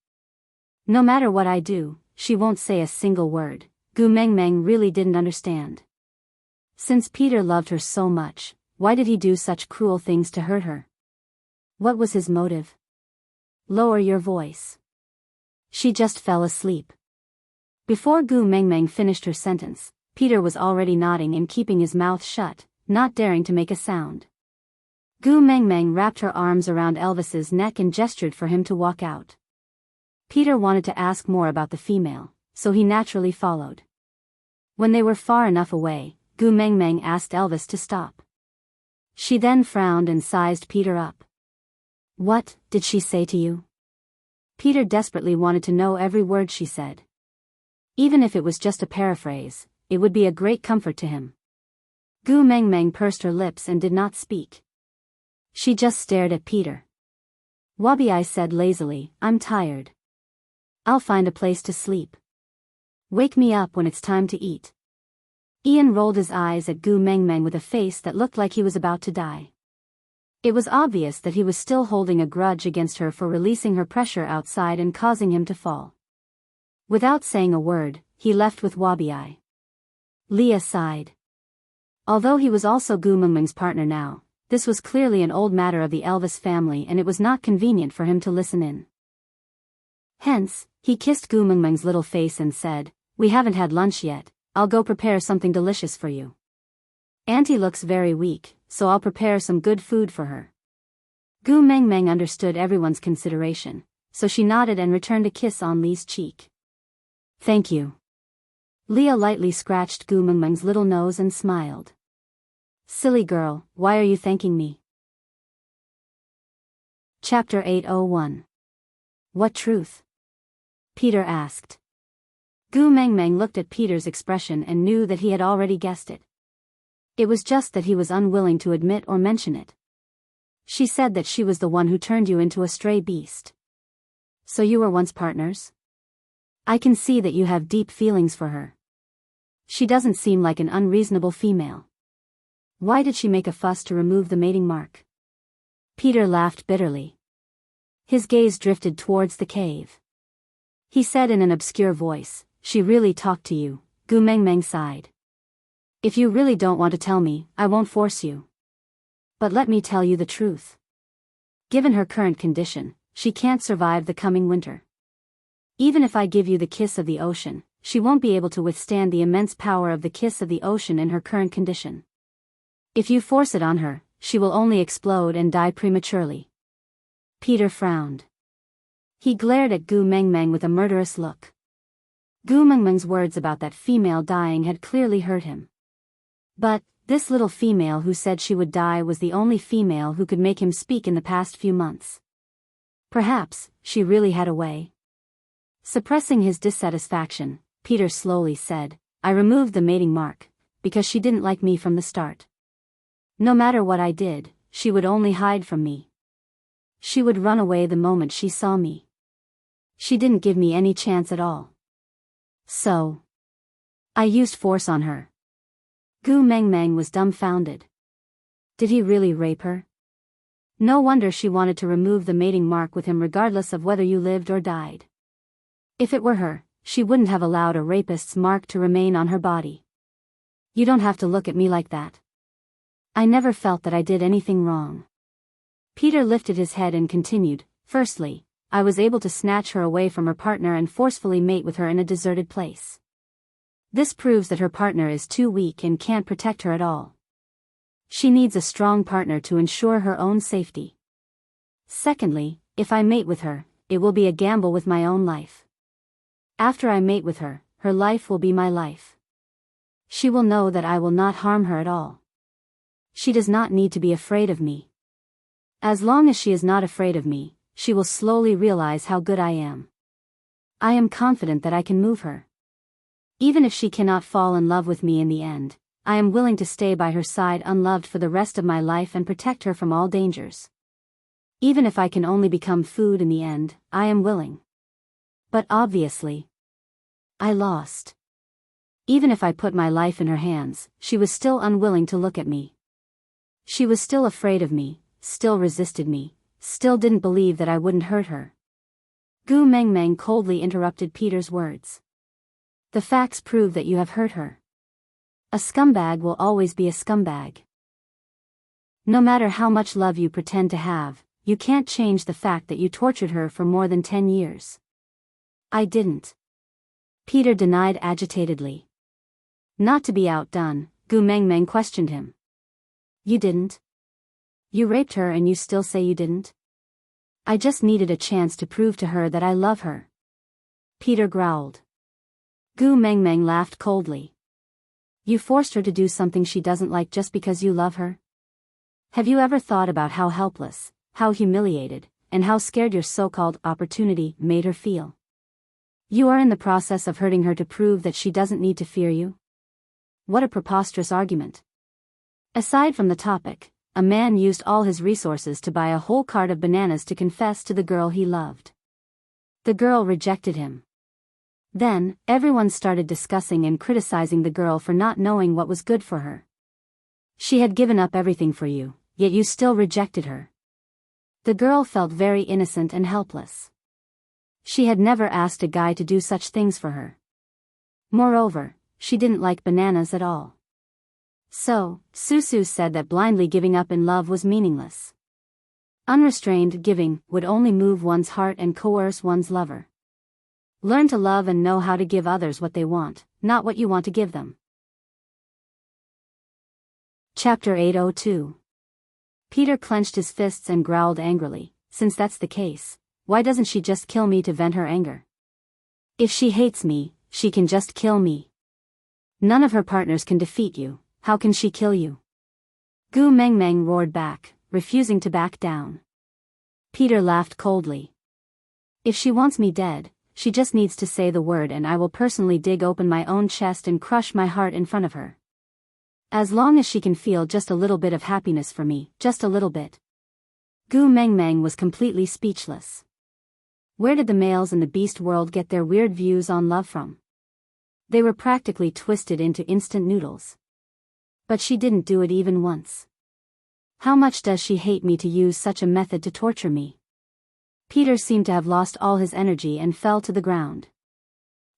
No matter what I do, she won't say a single word. Gu Mengmeng really didn't understand. Since Peter loved her so much, why did he do such cruel things to hurt her? What was his motive? Lower your voice. She just fell asleep. Before Gu Mengmeng finished her sentence, Peter was already nodding and keeping his mouth shut, not daring to make a sound. Gu Mengmeng wrapped her arms around Elvis's neck and gestured for him to walk out. Peter wanted to ask more about the female, so he naturally followed. When they were far enough away, Gu Mengmeng asked Elvis to stop. She then frowned and sized Peter up. What did she say to you? Peter desperately wanted to know every word she said. Even if it was just a paraphrase, it would be a great comfort to him. Gu Mengmeng pursed her lips and did not speak. She just stared at Peter. Wabi said lazily, I'm tired. I'll find a place to sleep. Wake me up when it's time to eat. Ian rolled his eyes at Gu Mengmeng with a face that looked like he was about to die. It was obvious that he was still holding a grudge against her for releasing her pressure outside and causing him to fall. Without saying a word, he left with Wabi. Leah sighed. Although he was also Gu Mengmeng's partner now, this was clearly an old matter of the Elvis family and it was not convenient for him to listen in. Hence, he kissed Gu Mengmeng's little face and said, We haven't had lunch yet, I'll go prepare something delicious for you. Auntie looks very weak, so I'll prepare some good food for her. Gu Mengmeng understood everyone's consideration, so she nodded and returned a kiss on Lee's cheek. Thank you. Leah lightly scratched Gu Mengmeng's little nose and smiled. Silly girl, why are you thanking me? Chapter 801. What truth? Peter asked. Gu Mengmeng looked at Peter's expression and knew that he had already guessed it. It was just that he was unwilling to admit or mention it. She said that she was the one who turned you into a stray beast. So you were once partners? I can see that you have deep feelings for her. She doesn't seem like an unreasonable female. Why did she make a fuss to remove the mating mark? Peter laughed bitterly. His gaze drifted towards the cave. He said in an obscure voice, She really talked to you. Gu Mengmeng sighed. If you really don't want to tell me, I won't force you. But let me tell you the truth. Given her current condition, she can't survive the coming winter. Even if I give you the kiss of the ocean, she won't be able to withstand the immense power of the kiss of the ocean in her current condition. If you force it on her, she will only explode and die prematurely. Peter frowned. He glared at Gu Mengmeng with a murderous look. Gu Mengmeng's words about that female dying had clearly hurt him. But, this little female who said she would die was the only female who could make him speak in the past few months. Perhaps, she really had a way. Suppressing his dissatisfaction, Peter slowly said, I removed the mating mark, because she didn't like me from the start. No matter what I did, she would only hide from me. She would run away the moment she saw me. She didn't give me any chance at all. So, I used force on her. Gu Mengmeng was dumbfounded. Did he really rape her? No wonder she wanted to remove the mating mark with him regardless of whether you lived or died. If it were her, she wouldn't have allowed a rapist's mark to remain on her body. You don't have to look at me like that. I never felt that I did anything wrong. Peter lifted his head and continued, Firstly, I was able to snatch her away from her partner and forcefully mate with her in a deserted place. This proves that her partner is too weak and can't protect her at all. She needs a strong partner to ensure her own safety. Secondly, if I mate with her, it will be a gamble with my own life. After I mate with her, her life will be my life. She will know that I will not harm her at all. She does not need to be afraid of me. As long as she is not afraid of me, she will slowly realize how good I am. I am confident that I can move her. Even if she cannot fall in love with me in the end, I am willing to stay by her side unloved for the rest of my life and protect her from all dangers. Even if I can only become food in the end, I am willing. But obviously, I lost. Even if I put my life in her hands, she was still unwilling to look at me. She was still afraid of me, still resisted me, still didn't believe that I wouldn't hurt her. Gu Mengmeng coldly interrupted Peter's words. The facts prove that you have hurt her. A scumbag will always be a scumbag. No matter how much love you pretend to have, you can't change the fact that you tortured her for more than 10 years. I didn't. Peter denied agitatedly. Not to be outdone, Gu Mengmeng questioned him. You didn't? You raped her and you still say you didn't? I just needed a chance to prove to her that I love her. Peter growled. Gu Mengmeng laughed coldly. You forced her to do something she doesn't like just because you love her? Have you ever thought about how helpless, how humiliated, and how scared your so-called opportunity made her feel? You are in the process of hurting her to prove that she doesn't need to fear you? What a preposterous argument. Aside from the topic, a man used all his resources to buy a whole cart of bananas to confess to the girl he loved. The girl rejected him. Then, everyone started discussing and criticizing the girl for not knowing what was good for her. She had given up everything for you, yet you still rejected her. The girl felt very innocent and helpless. She had never asked a guy to do such things for her. Moreover, she didn't like bananas at all. So, Susu said that blindly giving up in love was meaningless. Unrestrained giving would only move one's heart and coerce one's lover. Learn to love and know how to give others what they want, not what you want to give them. Chapter 802. Peter clenched his fists and growled angrily. Since that's the case, why doesn't she just kill me to vent her anger? If she hates me, she can just kill me. None of her partners can defeat you, how can she kill you? Gu Mengmeng roared back, refusing to back down. Peter laughed coldly. If she wants me dead, she just needs to say the word and I will personally dig open my own chest and crush my heart in front of her. As long as she can feel just a little bit of happiness for me, just a little bit. Gu Mengmeng was completely speechless. Where did the males in the beast world get their weird views on love from? They were practically twisted into instant noodles. But she didn't do it even once. How much does she hate me to use such a method to torture me? Peter seemed to have lost all his energy and fell to the ground.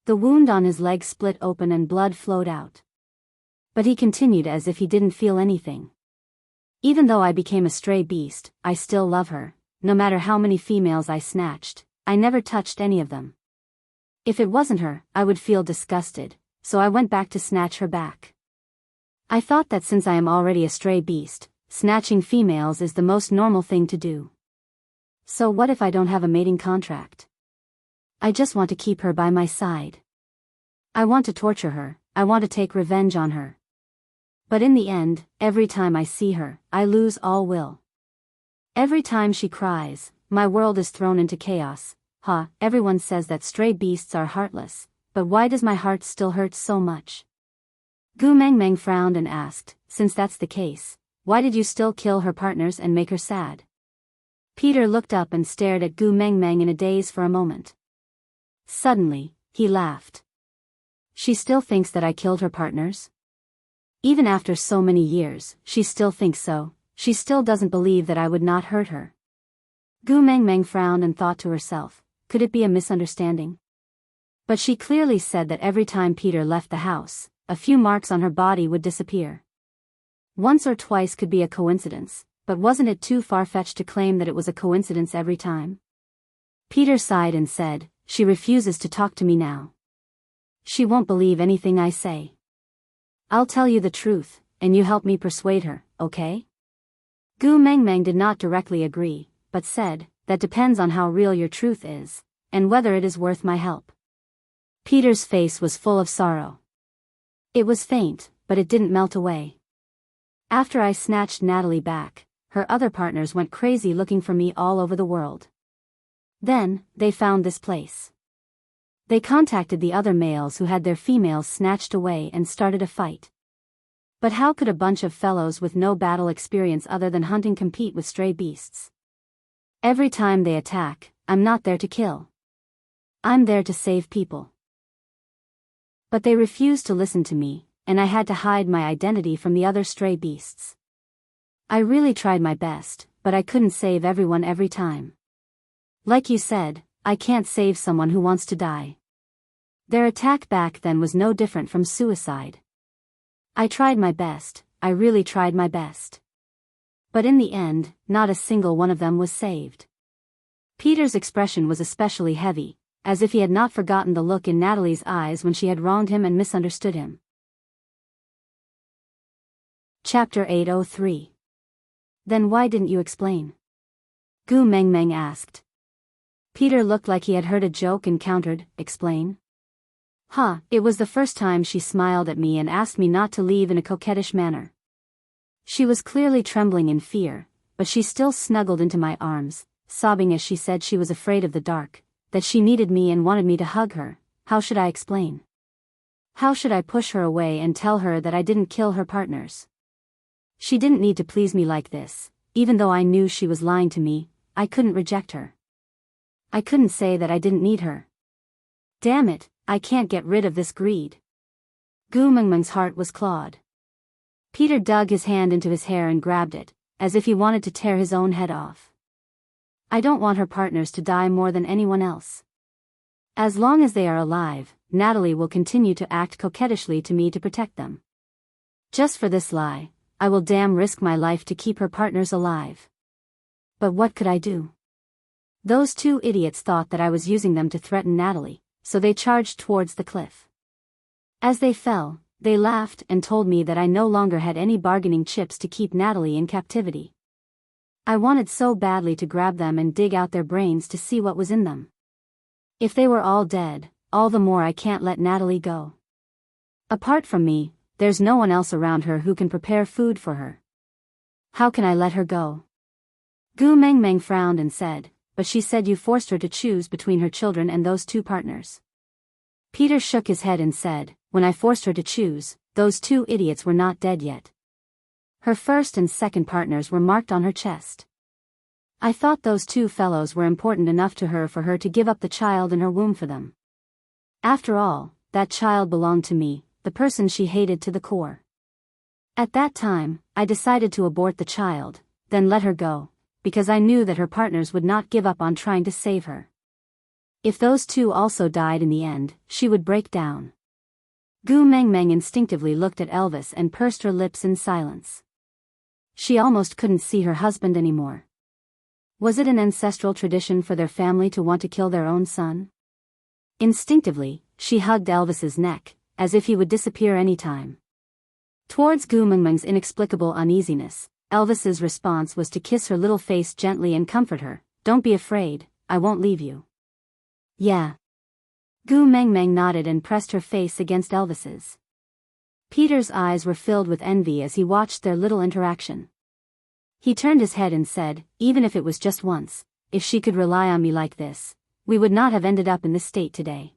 The wound on his leg split open and blood flowed out. But he continued as if he didn't feel anything. Even though I became a stray beast, I still love her. No matter how many females I snatched, I never touched any of them. If it wasn't her, I would feel disgusted, so I went back to snatch her back. I thought that since I am already a stray beast, snatching females is the most normal thing to do. So what if I don't have a mating contract? I just want to keep her by my side. I want to torture her, I want to take revenge on her. But in the end, every time I see her, I lose all will. Every time she cries, my world is thrown into chaos. Everyone says that stray beasts are heartless, but why does my heart still hurt so much? Gu Mengmeng frowned and asked, since that's the case, why did you still kill her partners and make her sad? Peter looked up and stared at Gu Mengmeng in a daze for a moment. Suddenly, he laughed. She still thinks that I killed her partners? Even after so many years, she still thinks so. She still doesn't believe that I would not hurt her. Gu Mengmeng frowned and thought to herself, could it be a misunderstanding? But she clearly said that every time Peter left the house, a few marks on her body would disappear. Once or twice could be a coincidence, but wasn't it too far-fetched to claim that it was a coincidence every time? Peter sighed and said, she refuses to talk to me now. She won't believe anything I say. I'll tell you the truth, and you help me persuade her, okay? Gu Mengmeng did not directly agree, but said, that depends on how real your truth is, and whether it is worth my help. Peter's face was full of sorrow. It was faint, but it didn't melt away. After I snatched Natalie back, her other partners went crazy looking for me all over the world. Then, they found this place. They contacted the other males who had their females snatched away and started a fight. But how could a bunch of fellows with no battle experience other than hunting compete with stray beasts? Every time they attack, I'm not there to kill. I'm there to save people. But they refused to listen to me, and I had to hide my identity from the other stray beasts. I really tried my best, but I couldn't save everyone every time. Like you said, I can't save someone who wants to die. Their attack back then was no different from suicide. I tried my best, I really tried my best. But in the end, not a single one of them was saved. Peter's expression was especially heavy, as if he had not forgotten the look in Natalie's eyes when she had wronged him and misunderstood him. Chapter 803. Then why didn't you explain? Gu Mengmeng asked. Peter looked like he had heard a joke and countered, explain? Huh, it was the first time she smiled at me and asked me not to leave in a coquettish manner. She was clearly trembling in fear, but she still snuggled into my arms, sobbing as she said she was afraid of the dark, that she needed me and wanted me to hug her. How should I explain? How should I push her away and tell her that I didn't kill her partners? She didn't need to please me like this. Even though I knew she was lying to me, I couldn't reject her. I couldn't say that I didn't need her. Damn it, I can't get rid of this greed. Gu Mengmeng's heart was clawed. Peter dug his hand into his hair and grabbed it, as if he wanted to tear his own head off. I don't want her partners to die more than anyone else. As long as they are alive, Natalie will continue to act coquettishly to me to protect them. Just for this lie, I will damn risk my life to keep her partners alive. But what could I do? Those two idiots thought that I was using them to threaten Natalie, so they charged towards the cliff. As they fell, they laughed and told me that I no longer had any bargaining chips to keep Natalie in captivity. I wanted so badly to grab them and dig out their brains to see what was in them. If they were all dead, all the more I can't let Natalie go. Apart from me, there's no one else around her who can prepare food for her. How can I let her go? Gu Mengmeng frowned and said, but she said you forced her to choose between her children and those two partners. Peter shook his head and said, when I forced her to choose, those two idiots were not dead yet. Her first and second partners were marked on her chest. I thought those two fellows were important enough to her for her to give up the child in her womb for them. After all, that child belonged to me, the person she hated to the core. At that time, I decided to abort the child, then let her go, because I knew that her partners would not give up on trying to save her. If those two also died in the end, she would break down. Gu Mengmeng instinctively looked at Elvis and pursed her lips in silence. She almost couldn't see her husband anymore. Was it an ancestral tradition for their family to want to kill their own son? Instinctively, she hugged Elvis's neck, as if he would disappear any time. Towards Gu Mengmeng's inexplicable uneasiness, Elvis's response was to kiss her little face gently and comfort her. Don't be afraid, I won't leave you. Yeah. Gu Mengmeng nodded and pressed her face against Elvis's. Peter's eyes were filled with envy as he watched their little interaction. He turned his head and said, even if it was just once, if she could rely on me like this, we would not have ended up in this state today.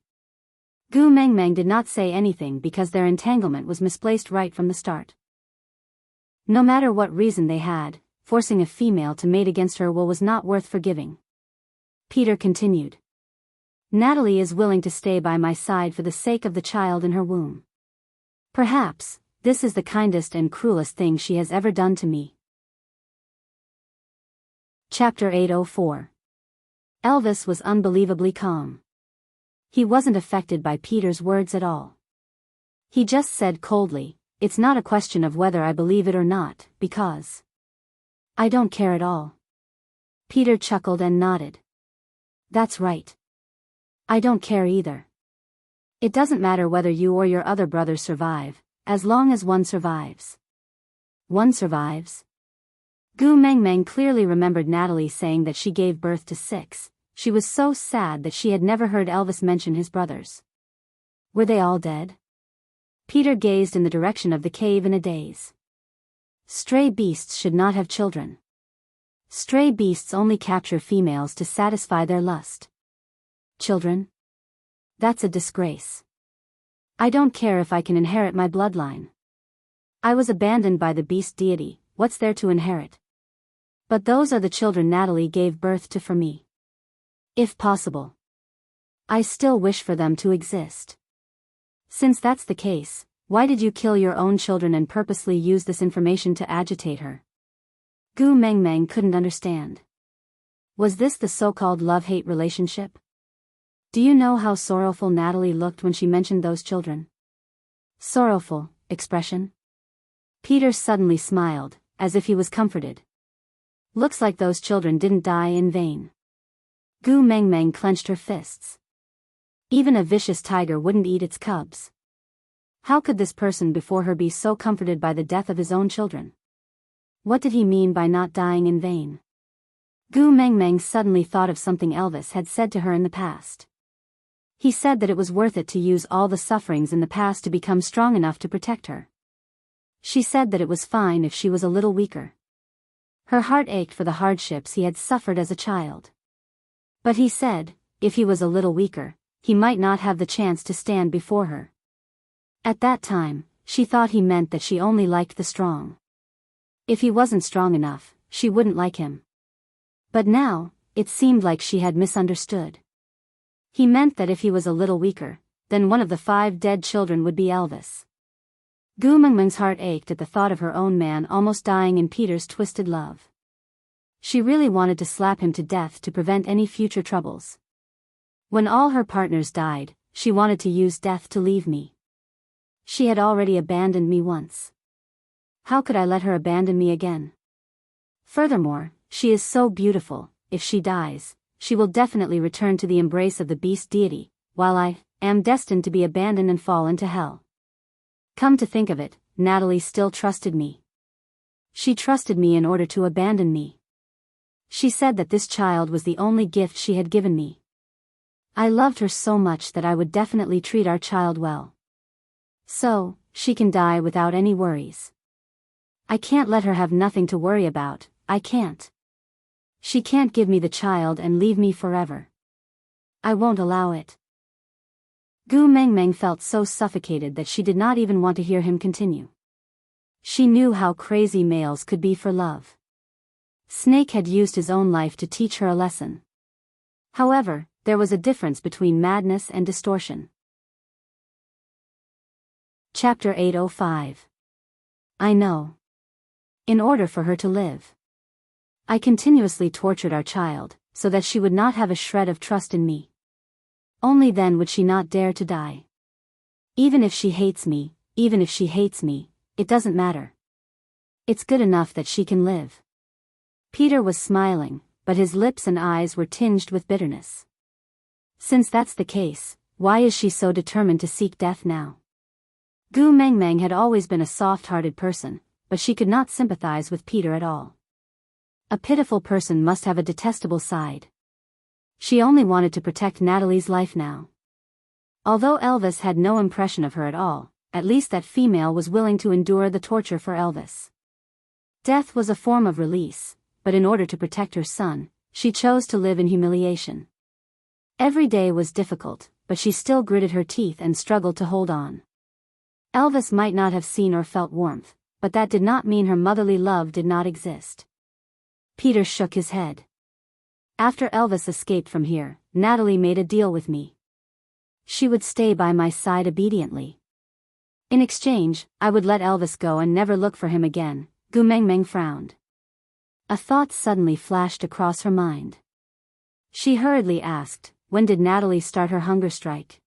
Gu Mengmeng did not say anything because their entanglement was misplaced right from the start. No matter what reason they had, forcing a female to mate against her will was not worth forgiving. Peter continued. Natalie is willing to stay by my side for the sake of the child in her womb. Perhaps, this is the kindest and cruelest thing she has ever done to me. Chapter 804. Elvis was unbelievably calm. He wasn't affected by Peter's words at all. He just said coldly, it's not a question of whether I believe it or not, because I don't care at all. Peter chuckled and nodded. That's right. I don't care either. It doesn't matter whether you or your other brothers survive, as long as one survives. One survives? Gu Mengmeng clearly remembered Natalie saying that she gave birth to 6. She was so sad that she had never heard Elvis mention his brothers. Were they all dead? Peter gazed in the direction of the cave in a daze. Stray beasts should not have children. Stray beasts only capture females to satisfy their lust. Children? That's a disgrace. I don't care if I can inherit my bloodline. I was abandoned by the beast deity, what's there to inherit? But those are the children Natalie gave birth to for me. If possible, I still wish for them to exist. Since that's the case, why did you kill your own children and purposely use this information to agitate her? Gu Mengmeng couldn't understand. Was this the so-called love-hate relationship? Do you know how sorrowful Natalie looked when she mentioned those children? Sorrowful, expression? Peter suddenly smiled, as if he was comforted. Looks like those children didn't die in vain. Gu Mengmeng clenched her fists. Even a vicious tiger wouldn't eat its cubs. How could this person before her be so comforted by the death of his own children? What did he mean by not dying in vain? Gu Mengmeng suddenly thought of something Elvis had said to her in the past. He said that it was worth it to use all the sufferings in the past to become strong enough to protect her. She said that it was fine if she was a little weaker. Her heart ached for the hardships he had suffered as a child. But he said, if he was a little weaker, he might not have the chance to stand before her. At that time, she thought he meant that she only liked the strong. If he wasn't strong enough, she wouldn't like him. But now, it seemed like she had misunderstood. He meant that if he was a little weaker, then one of the 5 dead children would be Elvis. Gu Mengmeng's heart ached at the thought of her own man almost dying in Peter's twisted love. She really wanted to slap him to death to prevent any future troubles. When all her partners died, she wanted to use death to leave me. She had already abandoned me once. How could I let her abandon me again? Furthermore, she is so beautiful. If she dies, she will definitely return to the embrace of the beast deity, while I am destined to be abandoned and fall into hell. Come to think of it, Natalie still trusted me. She trusted me in order to abandon me. She said that this child was the only gift she had given me. I loved her so much that I would definitely treat our child well. So, she can die without any worries. I can't let her have nothing to worry about, I can't. She can't give me the child and leave me forever. I won't allow it. Gu Mengmeng felt so suffocated that she did not even want to hear him continue. She knew how crazy males could be for love. Snake had used his own life to teach her a lesson. However, there was a difference between madness and distortion. Chapter 805. I know. In order for her to live, I continuously tortured our child, so that she would not have a shred of trust in me. Only then would she not dare to die. Even if she hates me, it doesn't matter. It's good enough that she can live. Peter was smiling, but his lips and eyes were tinged with bitterness. Since that's the case, why is she so determined to seek death now? Gu Mengmeng had always been a soft-hearted person, but she could not sympathize with Peter at all. A pitiful person must have a detestable side. She only wanted to protect Natalie's life now. Although Elvis had no impression of her at all, at least that female was willing to endure the torture for Elvis. Death was a form of release, but in order to protect her son, she chose to live in humiliation. Every day was difficult, but she still gritted her teeth and struggled to hold on. Elvis might not have seen or felt warmth, but that did not mean her motherly love did not exist. Peter shook his head. After Elvis escaped from here, Natalie made a deal with me. She would stay by my side obediently. In exchange, I would let Elvis go and never look for him again. Gu Mengmeng frowned. A thought suddenly flashed across her mind. She hurriedly asked, when did Natalie start her hunger strike?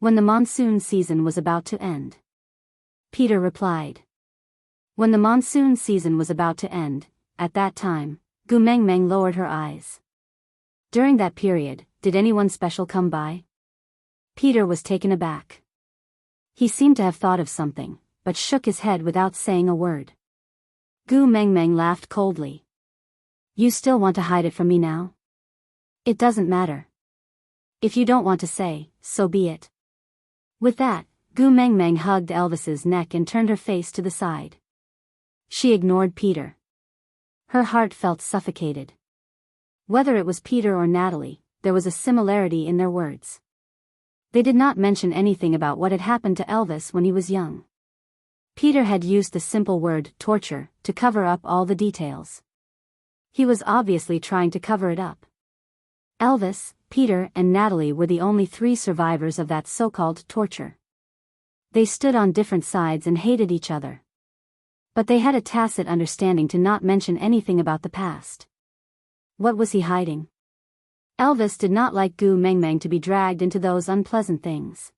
When the monsoon season was about to end. Peter replied. When the monsoon season was about to end, at that time, Gu Mengmeng lowered her eyes. During that period, did anyone special come by? Peter was taken aback. He seemed to have thought of something, but shook his head without saying a word. Gu Mengmeng laughed coldly. You still want to hide it from me now? It doesn't matter. If you don't want to say, so be it. With that, Gu Mengmeng hugged Elvis's neck and turned her face to the side. She ignored Peter. Her heart felt suffocated. Whether it was Peter or Natalie, there was a similarity in their words. They did not mention anything about what had happened to Elvis when he was young. Peter had used the simple word, torture, to cover up all the details. He was obviously trying to cover it up. Elvis, Peter, and Natalie were the only 3 survivors of that so-called torture. They stood on different sides and hated each other. But they had a tacit understanding to not mention anything about the past. What was he hiding? Elvis did not like Gu Mengmeng to be dragged into those unpleasant things.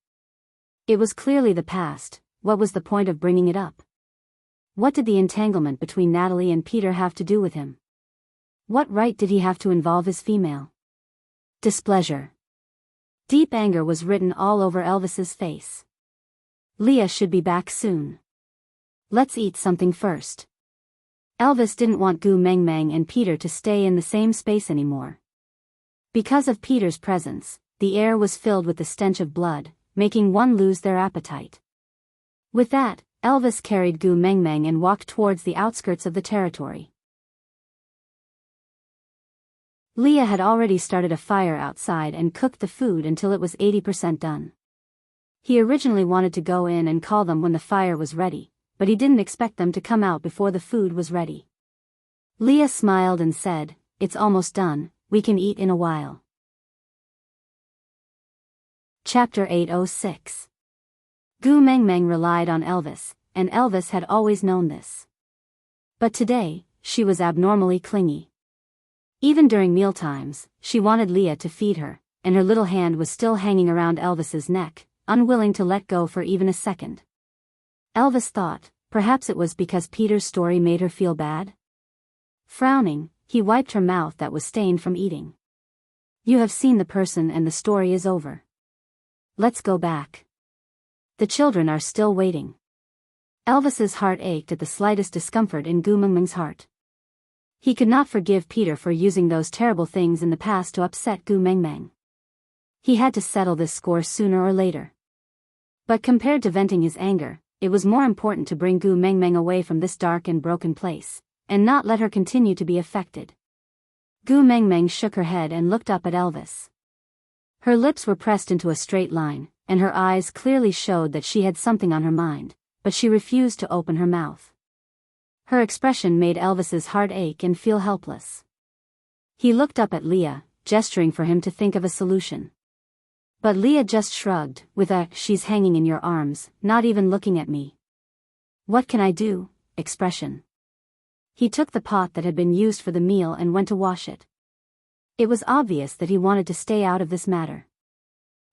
It was clearly the past. What was the point of bringing it up? What did the entanglement between Natalie and Peter have to do with him? What right did he have to involve his female? Displeasure. Deep anger was written all over Elvis's face. Leah should be back soon. Let's eat something first. Elvis didn't want Gu Meng Meng and Peter to stay in the same space anymore. Because of Peter's presence, the air was filled with the stench of blood, making one lose their appetite. With that, Elvis carried Gu Meng Meng and walked towards the outskirts of the territory. Leah had already started a fire outside and cooked the food until it was 80% done. He originally wanted to go in and call them when the fire was ready, but he didn't expect them to come out before the food was ready. Leah smiled and said, "It's almost done, we can eat in a while." Chapter 806. Gu Meng Meng relied on Elvis, and Elvis had always known this. But today, she was abnormally clingy. Even during mealtimes, she wanted Leah to feed her, and her little hand was still hanging around Elvis's neck, unwilling to let go for even a second. Elvis thought, perhaps it was because Peter's story made her feel bad? Frowning, he wiped her mouth that was stained from eating. "You have seen the person and the story is over. Let's go back. The children are still waiting." Elvis's heart ached at the slightest discomfort in Gu Meng Meng's heart. He could not forgive Peter for using those terrible things in the past to upset Gu Meng Meng. He had to settle this score sooner or later. But compared to venting his anger, it was more important to bring Gu Meng Meng away from this dark and broken place, and not let her continue to be affected. Gu Meng Meng shook her head and looked up at Elvis. Her lips were pressed into a straight line, and her eyes clearly showed that she had something on her mind, but she refused to open her mouth. Her expression made Elvis's heart ache and feel helpless. He looked up at Leah, gesturing for him to think of a solution. But Leah just shrugged, with a "she's hanging in your arms, not even looking at me. What can I do?" expression. He took the pot that had been used for the meal and went to wash it. It was obvious that he wanted to stay out of this matter.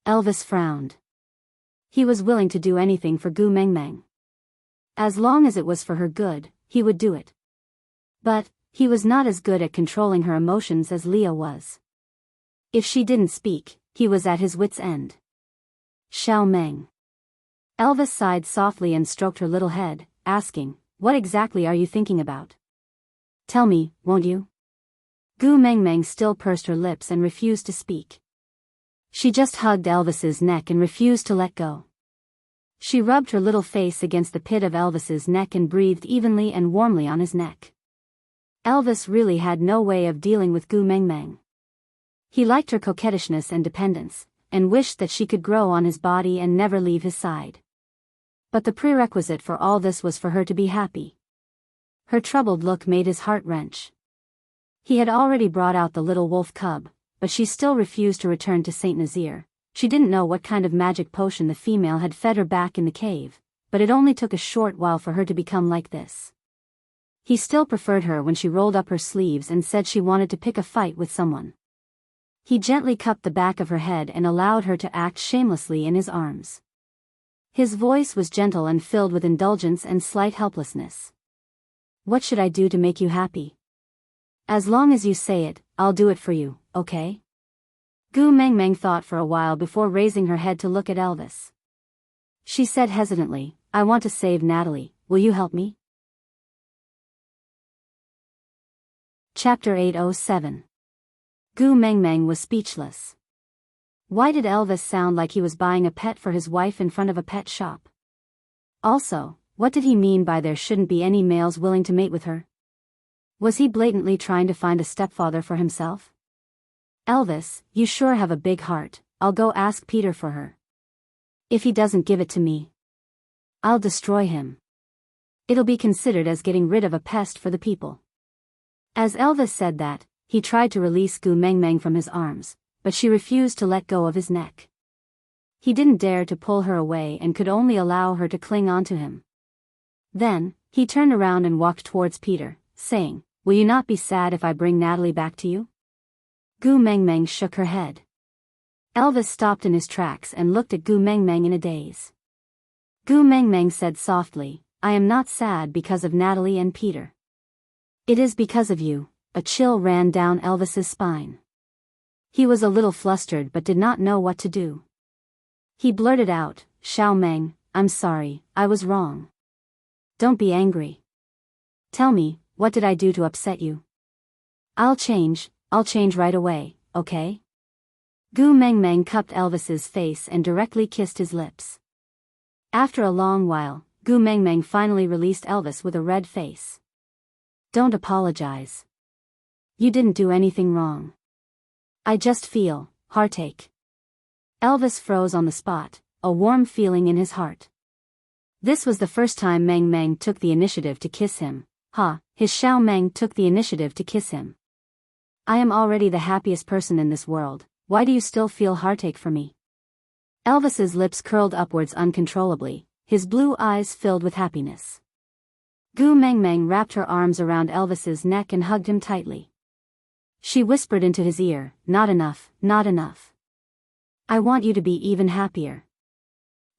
Elvis frowned. He was willing to do anything for Gu Meng Meng. As long as it was for her good, he would do it. But he was not as good at controlling her emotions as Leah was. If she didn't speak, he was at his wit's end. "Xiao Meng." Elvis sighed softly and stroked her little head, asking, "What exactly are you thinking about? Tell me, won't you?" Gu Meng Meng still pursed her lips and refused to speak. She just hugged Elvis's neck and refused to let go. She rubbed her little face against the pit of Elvis's neck and breathed evenly and warmly on his neck. Elvis really had no way of dealing with Gu Meng Meng. He liked her coquettishness and dependence, and wished that she could grow on his body and never leave his side. But the prerequisite for all this was for her to be happy. Her troubled look made his heart wrench. He had already brought out the little wolf cub, but she still refused to return to Saint Nazaire. She didn't know what kind of magic potion the female had fed her back in the cave, but it only took a short while for her to become like this. He still preferred her when she rolled up her sleeves and said she wanted to pick a fight with someone. He gently cupped the back of her head and allowed her to act shamelessly in his arms. His voice was gentle and filled with indulgence and slight helplessness. "What should I do to make you happy? As long as you say it, I'll do it for you, okay?" Gu Meng Meng thought for a while before raising her head to look at Elvis. She said hesitantly, "I want to save Natalie, will you help me?" Chapter 807. Gu Meng Meng was speechless. Why did Elvis sound like he was buying a pet for his wife in front of a pet shop? Also, what did he mean by there shouldn't be any males willing to mate with her? Was he blatantly trying to find a stepfather for himself? "Elvis, you sure have a big heart, I'll go ask Peter for her. If he doesn't give it to me, I'll destroy him. It'll be considered as getting rid of a pest for the people." As Elvis said that, he tried to release Gu Meng Meng from his arms, but she refused to let go of his neck. He didn't dare to pull her away and could only allow her to cling onto him. Then, he turned around and walked towards Peter, saying, "Will you not be sad if I bring Natalie back to you?" Gu Meng Meng shook her head. Elvis stopped in his tracks and looked at Gu Meng Meng in a daze. Gu Meng Meng said softly, "I am not sad because of Natalie and Peter. It is because of you." A chill ran down Elvis's spine. He was a little flustered but did not know what to do. He blurted out, "Xiao Meng, I'm sorry, I was wrong. Don't be angry. Tell me, what did I do to upset you? I'll change right away, okay?" Gu Mengmeng cupped Elvis's face and directly kissed his lips. After a long while, Gu Mengmeng finally released Elvis with a red face. "Don't apologize. You didn't do anything wrong. I just feel heartache." Elvis froze on the spot, a warm feeling in his heart. This was the first time Meng Meng took the initiative to kiss him. His Xiao Meng took the initiative to kiss him. "I am already the happiest person in this world, why do you still feel heartache for me?" Elvis's lips curled upwards uncontrollably, his blue eyes filled with happiness. Gu Mengmeng wrapped her arms around Elvis's neck and hugged him tightly. She whispered into his ear, "Not enough, not enough. I want you to be even happier.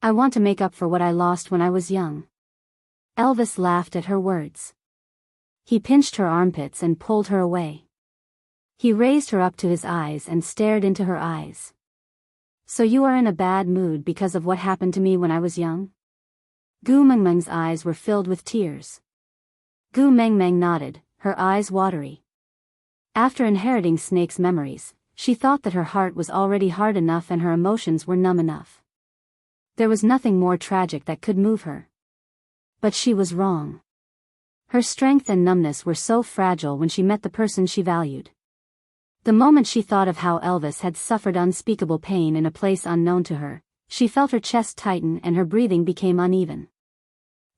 I want to make up for what I lost when I was young." Elvis laughed at her words. He pinched her armpits and pulled her away. He raised her up to his eyes and stared into her eyes. "So you are in a bad mood because of what happened to me when I was young?" Gu Mengmeng's eyes were filled with tears. Gu Mengmeng nodded, her eyes watery. After inheriting Snake's memories, she thought that her heart was already hard enough and her emotions were numb enough. There was nothing more tragic that could move her. But she was wrong. Her strength and numbness were so fragile when she met the person she valued. The moment she thought of how Elvis had suffered unspeakable pain in a place unknown to her, she felt her chest tighten and her breathing became uneven.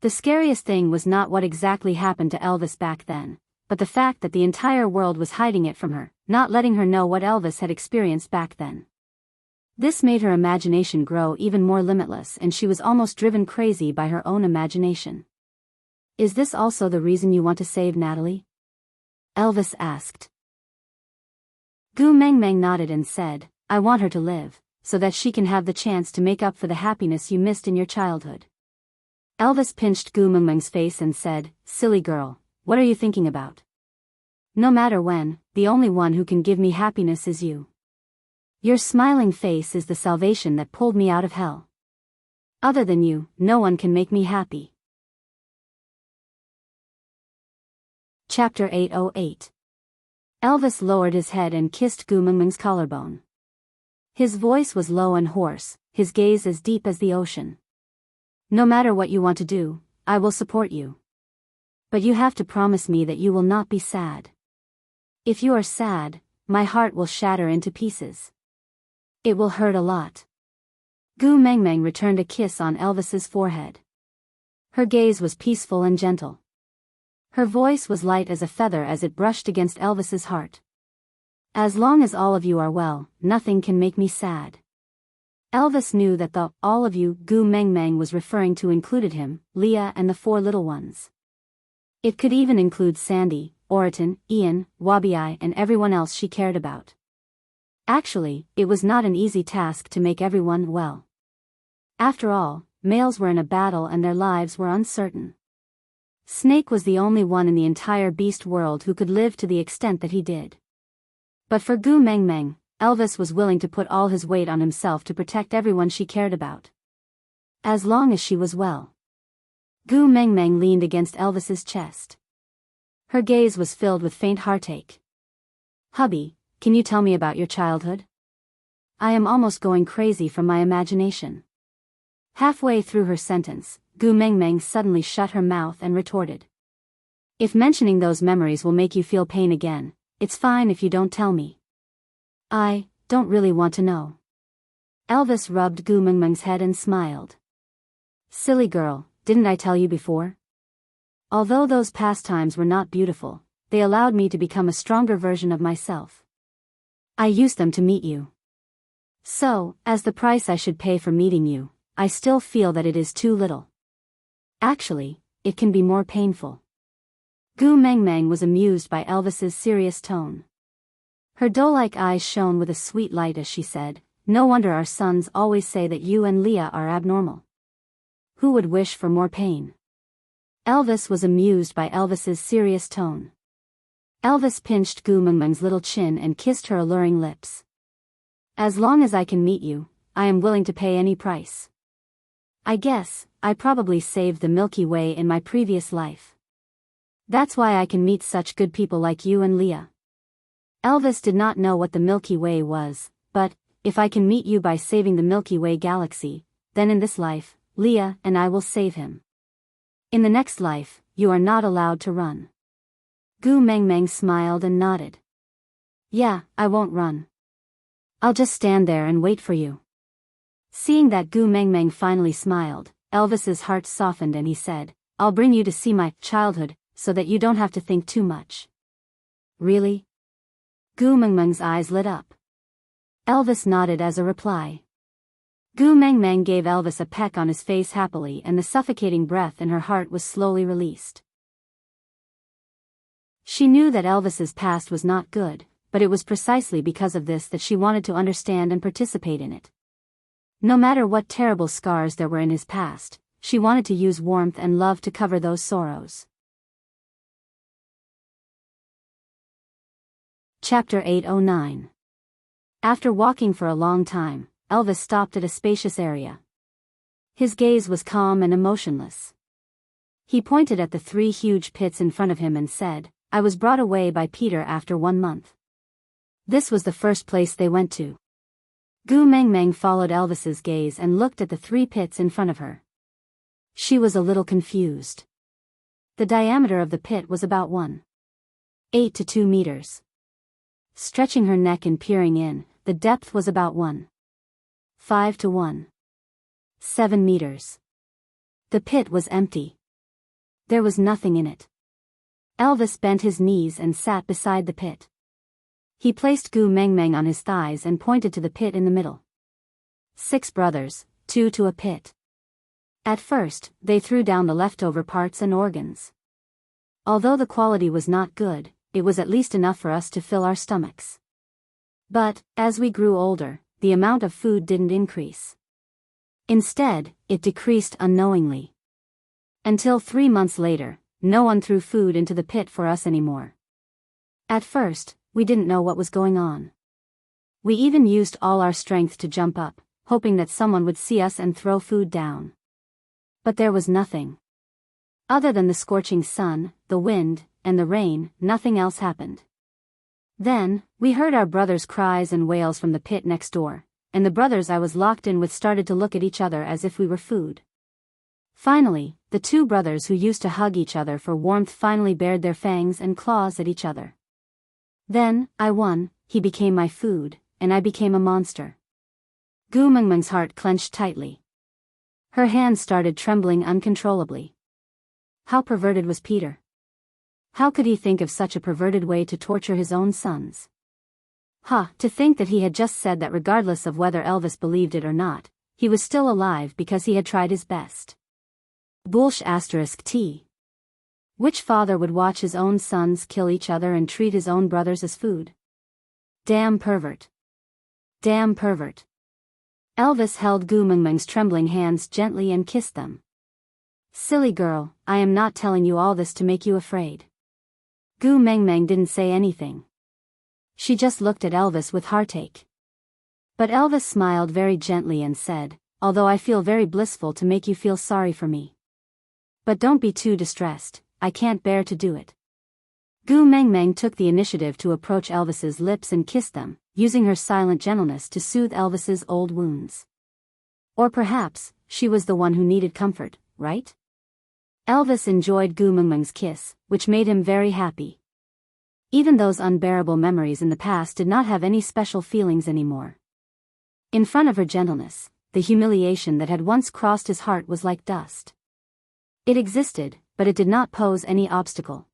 The scariest thing was not what exactly happened to Elvis back then, but the fact that the entire world was hiding it from her, not letting her know what Elvis had experienced back then. This made her imagination grow even more limitless and she was almost driven crazy by her own imagination. "Is this also the reason you want to save Natalie?" Elvis asked. Gu Mengmeng nodded and said, "I want her to live, so that she can have the chance to make up for the happiness you missed in your childhood." Elvis pinched Gu Mengmeng's face and said, "Silly girl, what are you thinking about? No matter when, the only one who can give me happiness is you. Your smiling face is the salvation that pulled me out of hell. Other than you, no one can make me happy." Chapter 808. Elvis lowered his head and kissed Gu Mengmeng's collarbone. His voice was low and hoarse, his gaze as deep as the ocean. "No matter what you want to do, I will support you. But you have to promise me that you will not be sad. If you are sad, my heart will shatter into pieces. It will hurt a lot." Gu Mengmeng returned a kiss on Elvis's forehead. Her gaze was peaceful and gentle. Her voice was light as a feather as it brushed against Elvis's heart. "As long as all of you are well, nothing can make me sad." Elvis knew that the "all of you" Gu Mengmeng was referring to included him, Leah and the 4 little ones. It could even include Sandy, Oriton, Ian, Wabi and everyone else she cared about. Actually, it was not an easy task to make everyone well. After all, males were in a battle and their lives were uncertain. Snake was the only one in the entire beast world who could live to the extent that he did. But for Gu Mengmeng, Elvis was willing to put all his weight on himself to protect everyone she cared about. As long as she was well. Gu Mengmeng leaned against Elvis's chest. Her gaze was filled with faint heartache. "Hubby, can you tell me about your childhood? I am almost going crazy from my imagination." Halfway through her sentence, Gu Mengmeng suddenly shut her mouth and retorted. "If mentioning those memories will make you feel pain again, it's fine if you don't tell me. I don't really want to know." Elvis rubbed Gu Mengmeng's head and smiled. "Silly girl, didn't I tell you before? Although those pastimes were not beautiful, they allowed me to become a stronger version of myself. I used them to meet you. So, as the price I should pay for meeting you, I still feel that it is too little. Actually, it can be more painful." Gu Mengmeng was amused by Elvis's serious tone. Her doe-like eyes shone with a sweet light as she said, "No wonder our sons always say that you and Leah are abnormal. Who would wish for more pain?" Elvis was amused by Elvis's serious tone. Elvis pinched Gu Mengmeng's little chin and kissed her alluring lips. As long as I can meet you, I am willing to pay any price. I guess, I probably saved the Milky Way in my previous life. That's why I can meet such good people like you and Leah. Elvis did not know what the Milky Way was, but, if I can meet you by saving the Milky Way galaxy, then in this life, Leah and I will save him. In the next life, you are not allowed to run. Gu Mengmeng smiled and nodded. Yeah, I won't run. I'll just stand there and wait for you. Seeing that Gu Mengmeng finally smiled, Elvis's heart softened and he said, I'll bring you to see my childhood, so that you don't have to think too much. Really? Gu Mengmeng's eyes lit up. Elvis nodded as a reply. Gu Mengmeng gave Elvis a peck on his face happily, and the suffocating breath in her heart was slowly released. She knew that Elvis's past was not good, but it was precisely because of this that she wanted to understand and participate in it. No matter what terrible scars there were in his past, she wanted to use warmth and love to cover those sorrows. Chapter 809. After walking for a long time, Elvis stopped at a spacious area. His gaze was calm and emotionless. He pointed at the 3 huge pits in front of him and said, I was brought away by Peter after 1 month. This was the first place they went to. Gu Mengmeng followed Elvis's gaze and looked at the 3 pits in front of her. She was a little confused. The diameter of the pit was about 1.8 to 2 meters. Stretching her neck and peering in, the depth was about 1.5 to 1.7 meters. The pit was empty. There was nothing in it. Elvis bent his knees and sat beside the pit. He placed Gu Mengmeng on his thighs and pointed to the pit in the middle. 6 brothers, 2 to a pit. At first, they threw down the leftover parts and organs. Although the quality was not good, it was at least enough for us to fill our stomachs. But, as we grew older, the amount of food didn't increase. Instead, it decreased unknowingly. Until 3 months later, no one threw food into the pit for us anymore. At first, we didn't know what was going on. We even used all our strength to jump up, hoping that someone would see us and throw food down. But there was nothing. Other than the scorching sun, the wind, and the rain, nothing else happened. Then, we heard our brothers' cries and wails from the pit next door, and the brothers I was locked in with started to look at each other as if we were food. Finally, the 2 brothers who used to hug each other for warmth finally bared their fangs and claws at each other. Then, I won, he became my food, and I became a monster. Gu Mengmeng's heart clenched tightly. Her hands started trembling uncontrollably. How perverted was Peter? How could he think of such a perverted way to torture his own sons? To think that he had just said that regardless of whether Elvis believed it or not, he was still alive because he had tried his best. Bullsh *T. Which father would watch his own sons kill each other and treat his own brothers as food? Damn pervert. Damn pervert. Elvis held Gu Mengmeng's trembling hands gently and kissed them. Silly girl, I am not telling you all this to make you afraid. Gu Mengmeng didn't say anything. She just looked at Elvis with heartache. But Elvis smiled very gently and said, although I feel very blissful to make you feel sorry for me. But don't be too distressed, I can't bear to do it. Gu Mengmeng took the initiative to approach Elvis's lips and kiss them, using her silent gentleness to soothe Elvis's old wounds. Or perhaps, she was the one who needed comfort, right? Elvis enjoyed Gu Mengmeng's kiss, which made him very happy. Even those unbearable memories in the past did not have any special feelings anymore. In front of her gentleness, the humiliation that had once crossed his heart was like dust. It existed, but it did not pose any obstacle.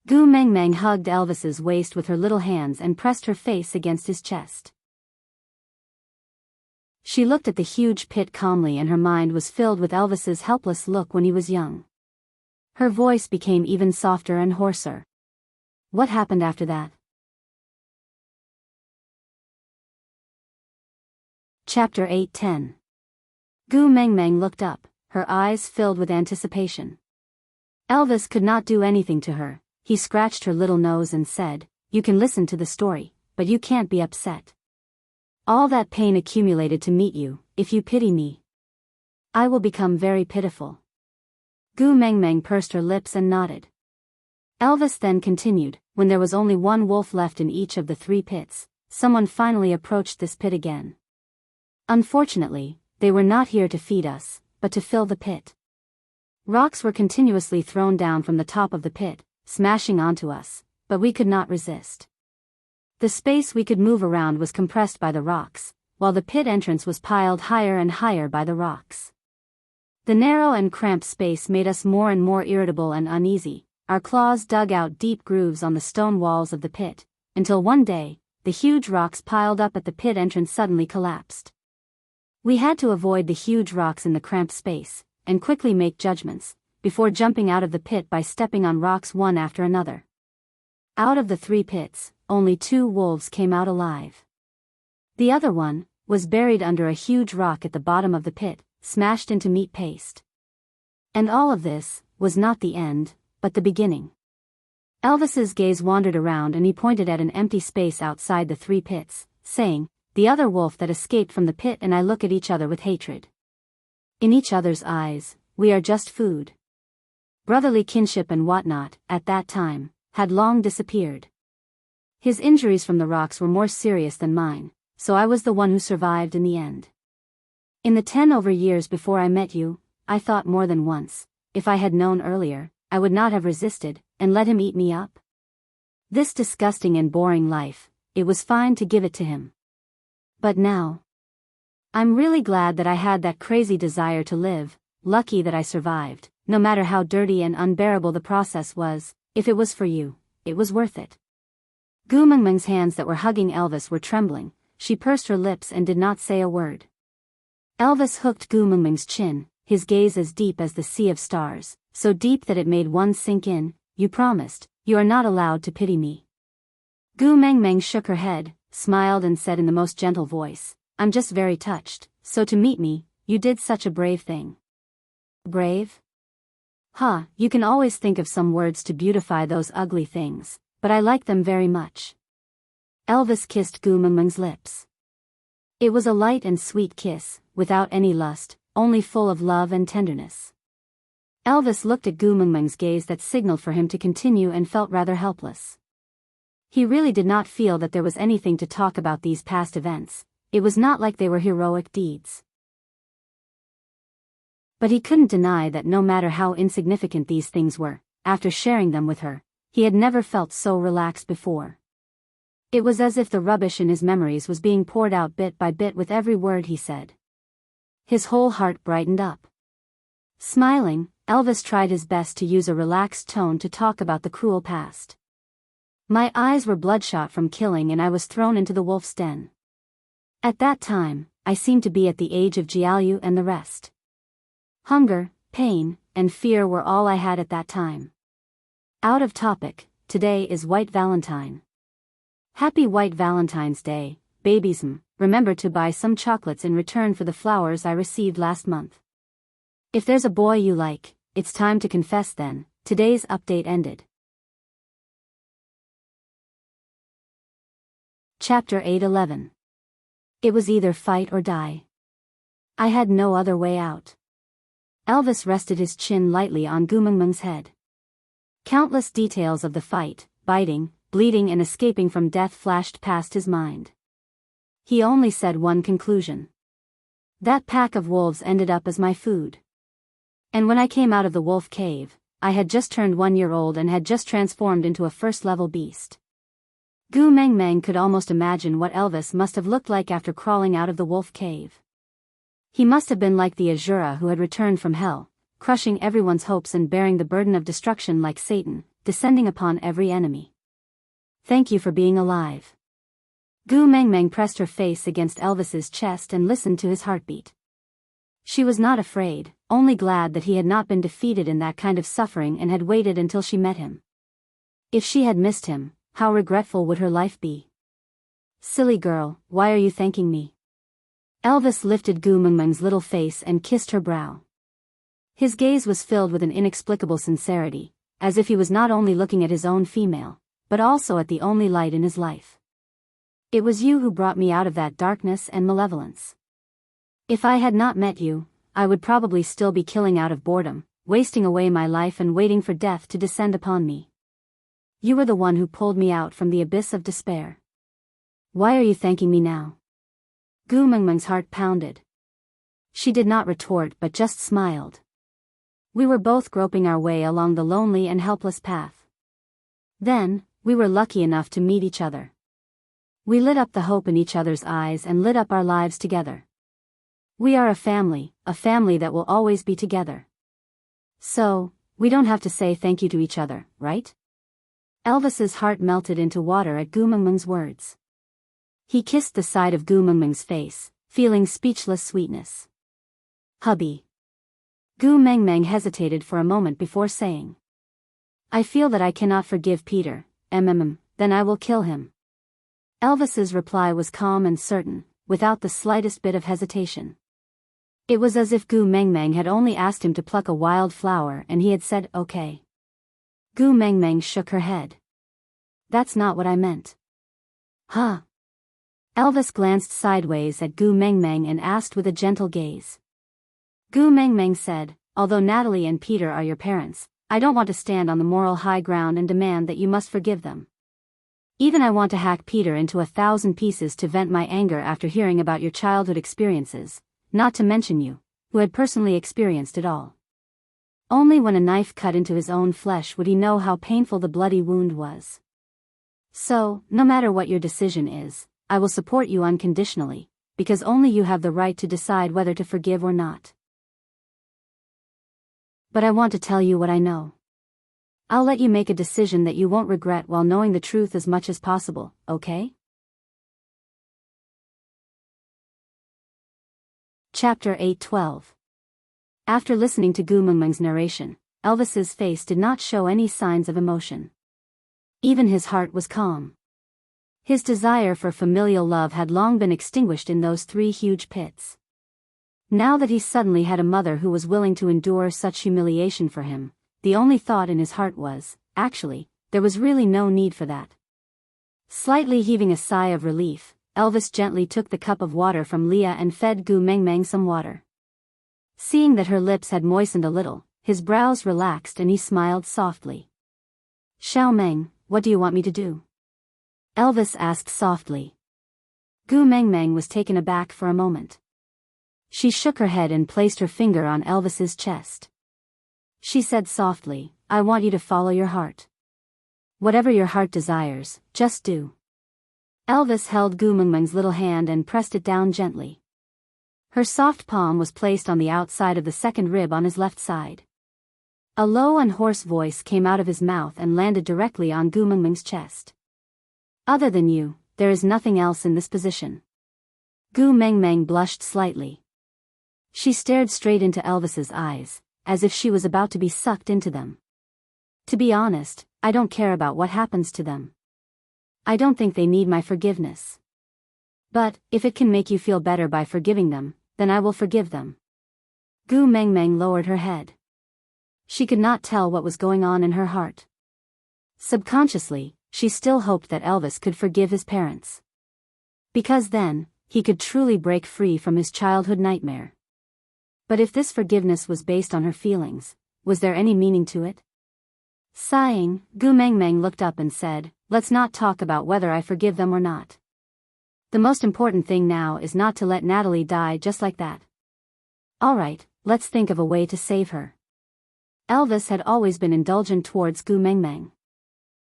Gu Mengmeng hugged Elvis's waist with her little hands and pressed her face against his chest. She looked at the huge pit calmly, and her mind was filled with Elvis's helpless look when he was young. Her voice became even softer and hoarser. What happened after that? Chapter 810. Gu Mengmeng looked up, her eyes filled with anticipation. Elvis could not do anything to her. He scratched her little nose and said, "You can listen to the story, but you can't be upset." All that pain accumulated to meet you. If you pity me, I will become very pitiful. Gu Mengmeng pursed her lips and nodded. Elvis then continued, when there was only one wolf left in each of the 3 pits, someone finally approached this pit again. Unfortunately, they were not here to feed us, but to fill the pit. Rocks were continuously thrown down from the top of the pit, smashing onto us, but we could not resist. The space we could move around was compressed by the rocks, while the pit entrance was piled higher and higher by the rocks. The narrow and cramped space made us more and more irritable and uneasy. Our claws dug out deep grooves on the stone walls of the pit, until one day, the huge rocks piled up at the pit entrance suddenly collapsed. We had to avoid the huge rocks in the cramped space, and quickly make judgments, before jumping out of the pit by stepping on rocks one after another. Out of the 3 pits, only 2 wolves came out alive. The other one was buried under a huge rock at the bottom of the pit, smashed into meat paste. And all of this was not the end, but the beginning. Elvis's gaze wandered around and he pointed at an empty space outside the 3 pits, saying, "The other wolf that escaped from the pit and I look at each other with hatred. In each other's eyes, we are just food." Brotherly kinship and whatnot, at that time, had long disappeared. His injuries from the rocks were more serious than mine, so I was the one who survived in the end. In the 10 over years before I met you, I thought more than once, if I had known earlier, I would not have resisted, and let him eat me up. This disgusting and boring life, it was fine to give it to him. But now, I'm really glad that I had that crazy desire to live, lucky that I survived, no matter how dirty and unbearable the process was. If it was for you, it was worth it. Gu Mengmeng's hands that were hugging Elvis were trembling. She pursed her lips and did not say a word. Elvis hooked Gu Mengmeng's chin, his gaze as deep as the sea of stars, so deep that it made one sink in. "You promised, you are not allowed to pity me." Gu Mengmeng shook her head, smiled and said in the most gentle voice, "I'm just very touched, so to meet me, you did such a brave thing." Brave? Huh, you can always think of some words to beautify those ugly things, but I like them very much. Elvis kissed Gu Mengmeng's lips. It was a light and sweet kiss, without any lust, only full of love and tenderness. Elvis looked at Gu Mengmeng's gaze that signaled for him to continue and felt rather helpless. He really did not feel that there was anything to talk about these past events. It was not like they were heroic deeds. But he couldn't deny that no matter how insignificant these things were, after sharing them with her, he had never felt so relaxed before. It was as if the rubbish in his memories was being poured out bit by bit with every word he said. His whole heart brightened up. Smiling, Elvis tried his best to use a relaxed tone to talk about the cruel past. "My eyes were bloodshot from killing and I was thrown into the wolf's den. At that time, I seemed to be at the age of Jiaoyu and the rest. Hunger, pain, and fear were all I had at that time. Out of topic, today is White Valentine. Happy White Valentine's Day, babies. Remember to buy some chocolates in return for the flowers I received last month. If there's a boy you like, it's time to confess then." Today's update ended. Chapter 8:11. It was either fight or die. I had no other way out. Elvis rested his chin lightly on Gu Mengmeng's head. Countless details of the fight, biting, bleeding and escaping from death flashed past his mind. He only said one conclusion. That pack of wolves ended up as my food. And when I came out of the wolf cave, I had just turned 1 year old and had just transformed into a first-level beast. Gu Mengmeng could almost imagine what Elvis must have looked like after crawling out of the wolf cave. He must have been like the Azura who had returned from hell, crushing everyone's hopes and bearing the burden of destruction like Satan, descending upon every enemy. "Thank you for being alive." Gu Mengmeng pressed her face against Elvis's chest and listened to his heartbeat. She was not afraid, only glad that he had not been defeated in that kind of suffering and had waited until she met him. If she had missed him, how regretful would her life be? "Silly girl, why are you thanking me?" Elvis lifted Gu Mengmeng's little face and kissed her brow. His gaze was filled with an inexplicable sincerity, as if he was not only looking at his own female, but also at the only light in his life. It was you who brought me out of that darkness and malevolence. If I had not met you, I would probably still be killing out of boredom, wasting away my life and waiting for death to descend upon me. You were the one who pulled me out from the abyss of despair. Why are you thanking me now? Gu Mengmeng's heart pounded. She did not retort but just smiled. We were both groping our way along the lonely and helpless path. Then, we were lucky enough to meet each other. We lit up the hope in each other's eyes and lit up our lives together. We are a family that will always be together. So, we don't have to say thank you to each other, right? Elvis's heart melted into water at Gu Mengmeng's words. He kissed the side of Gu Mengmeng's face, feeling speechless sweetness. Hubby. Gu Mengmeng hesitated for a moment before saying. I feel that I cannot forgive Peter, then I will kill him. Elvis's reply was calm and certain, without the slightest bit of hesitation. It was as if Gu Mengmeng had only asked him to pluck a wild flower and he had said, okay. Gu Mengmeng shook her head. That's not what I meant. Huh? Elvis glanced sideways at Gu Mengmeng and asked with a gentle gaze. Gu Mengmeng said, although Natalie and Peter are your parents, I don't want to stand on the moral high ground and demand that you must forgive them. Even I want to hack Peter into 1,000 pieces to vent my anger after hearing about your childhood experiences, not to mention you, who had personally experienced it all. Only when a knife cut into his own flesh would he know how painful the bloody wound was. So, no matter what your decision is, I will support you unconditionally, because only you have the right to decide whether to forgive or not. But I want to tell you what I know. I'll let you make a decision that you won't regret while knowing the truth as much as possible, okay? Chapter 8:12. After listening to Gu Mengmeng's narration, Elvis's face did not show any signs of emotion. Even his heart was calm. His desire for familial love had long been extinguished in those 3 huge pits. Now that he suddenly had a mother who was willing to endure such humiliation for him, the only thought in his heart was, actually, there was really no need for that. Slightly heaving a sigh of relief, Elvis gently took the cup of water from Leah and fed Gu Mengmeng some water. Seeing that her lips had moistened a little, his brows relaxed and he smiled softly. Xiao Meng, what do you want me to do? Elvis asked softly. Gu Mengmeng was taken aback for a moment. She shook her head and placed her finger on Elvis's chest. She said softly, I want you to follow your heart. Whatever your heart desires, just do. Elvis held Gu Mengmeng's little hand and pressed it down gently. Her soft palm was placed on the outside of the second rib on his left side. A low and hoarse voice came out of his mouth and landed directly on Gu Mengmeng's chest. Other than you, there is nothing else in this position. Gu Mengmeng blushed slightly. She stared straight into Elvis's eyes, as if she was about to be sucked into them. To be honest, I don't care about what happens to them. I don't think they need my forgiveness. But, if it can make you feel better by forgiving them, then I will forgive them. Gu Mengmeng lowered her head. She could not tell what was going on in her heart. Subconsciously, she still hoped that Elvis could forgive his parents. Because then, he could truly break free from his childhood nightmare. But if this forgiveness was based on her feelings, was there any meaning to it? Sighing, Gu Mengmeng looked up and said, let's not talk about whether I forgive them or not. The most important thing now is not to let Natalie die just like that. Alright, let's think of a way to save her. Elvis had always been indulgent towards Gu Mengmeng.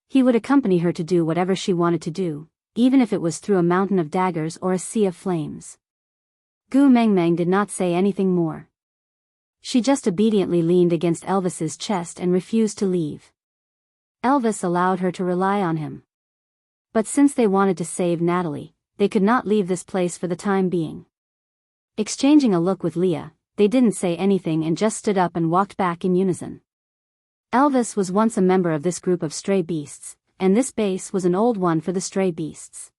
He would accompany her to do whatever she wanted to do, even if it was through a mountain of daggers or a sea of flames. Gu Mengmeng did not say anything more. She just obediently leaned against Elvis's chest and refused to leave. Elvis allowed her to rely on him. But since they wanted to save Natalie, they could not leave this place for the time being. Exchanging a look with Leah, they didn't say anything and just stood up and walked back in unison. Elvis was once a member of this group of stray beasts, and this base was an old one for the stray beasts.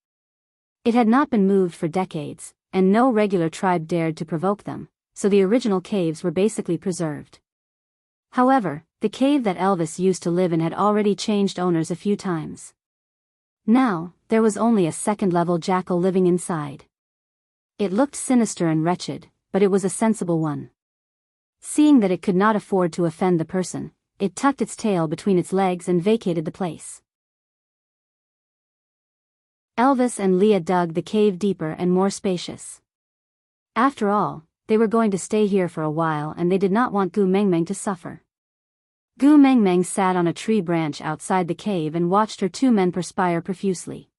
It had not been moved for decades, and no regular tribe dared to provoke them, so the original caves were basically preserved. However, the cave that Elvis used to live in had already changed owners a few times. Now, there was only a second-level jackal living inside. It looked sinister and wretched, but it was a sensible one. Seeing that it could not afford to offend the person, it tucked its tail between its legs and vacated the place. Elvis and Leah dug the cave deeper and more spacious. After all, they were going to stay here for a while and they did not want Gu Mengmeng to suffer. Gu Mengmeng sat on a tree branch outside the cave and watched her two men perspire profusely.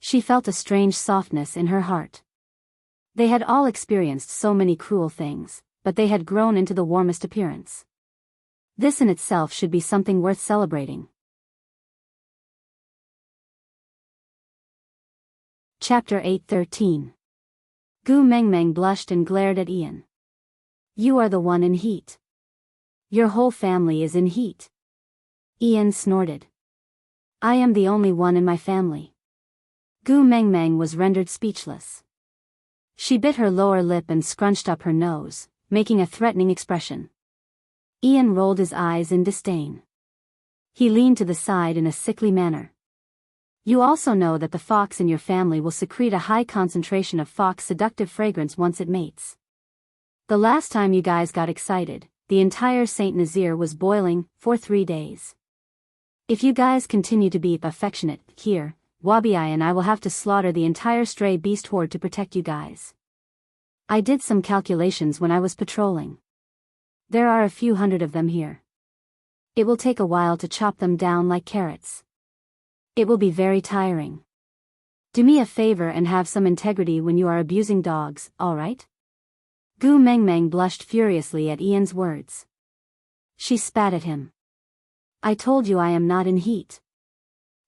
She felt a strange softness in her heart. They had all experienced so many cruel things, but they had grown into the warmest appearance. This in itself should be something worth celebrating. Chapter 8:13. Gu Mengmeng blushed and glared at Ian. You are the one in heat. Your whole family is in heat. Ian snorted. I am the only one in my family. Gu Mengmeng was rendered speechless. She bit her lower lip and scrunched up her nose, making a threatening expression. Ian rolled his eyes in disdain. He leaned to the side in a sickly manner. You also know that the fox in your family will secrete a high concentration of fox seductive fragrance once it mates. The last time you guys got excited, the entire Saint Nazaire was boiling for 3 days. If you guys continue to be affectionate here, Wabi and I will have to slaughter the entire stray beast horde to protect you guys. I did some calculations when I was patrolling. There are a few hundred of them here. It will take a while to chop them down like carrots. It will be very tiring. Do me a favor and have some integrity when you are abusing dogs, alright? Gu Mengmeng blushed furiously at Ian's words. She spat at him. I told you I am not in heat.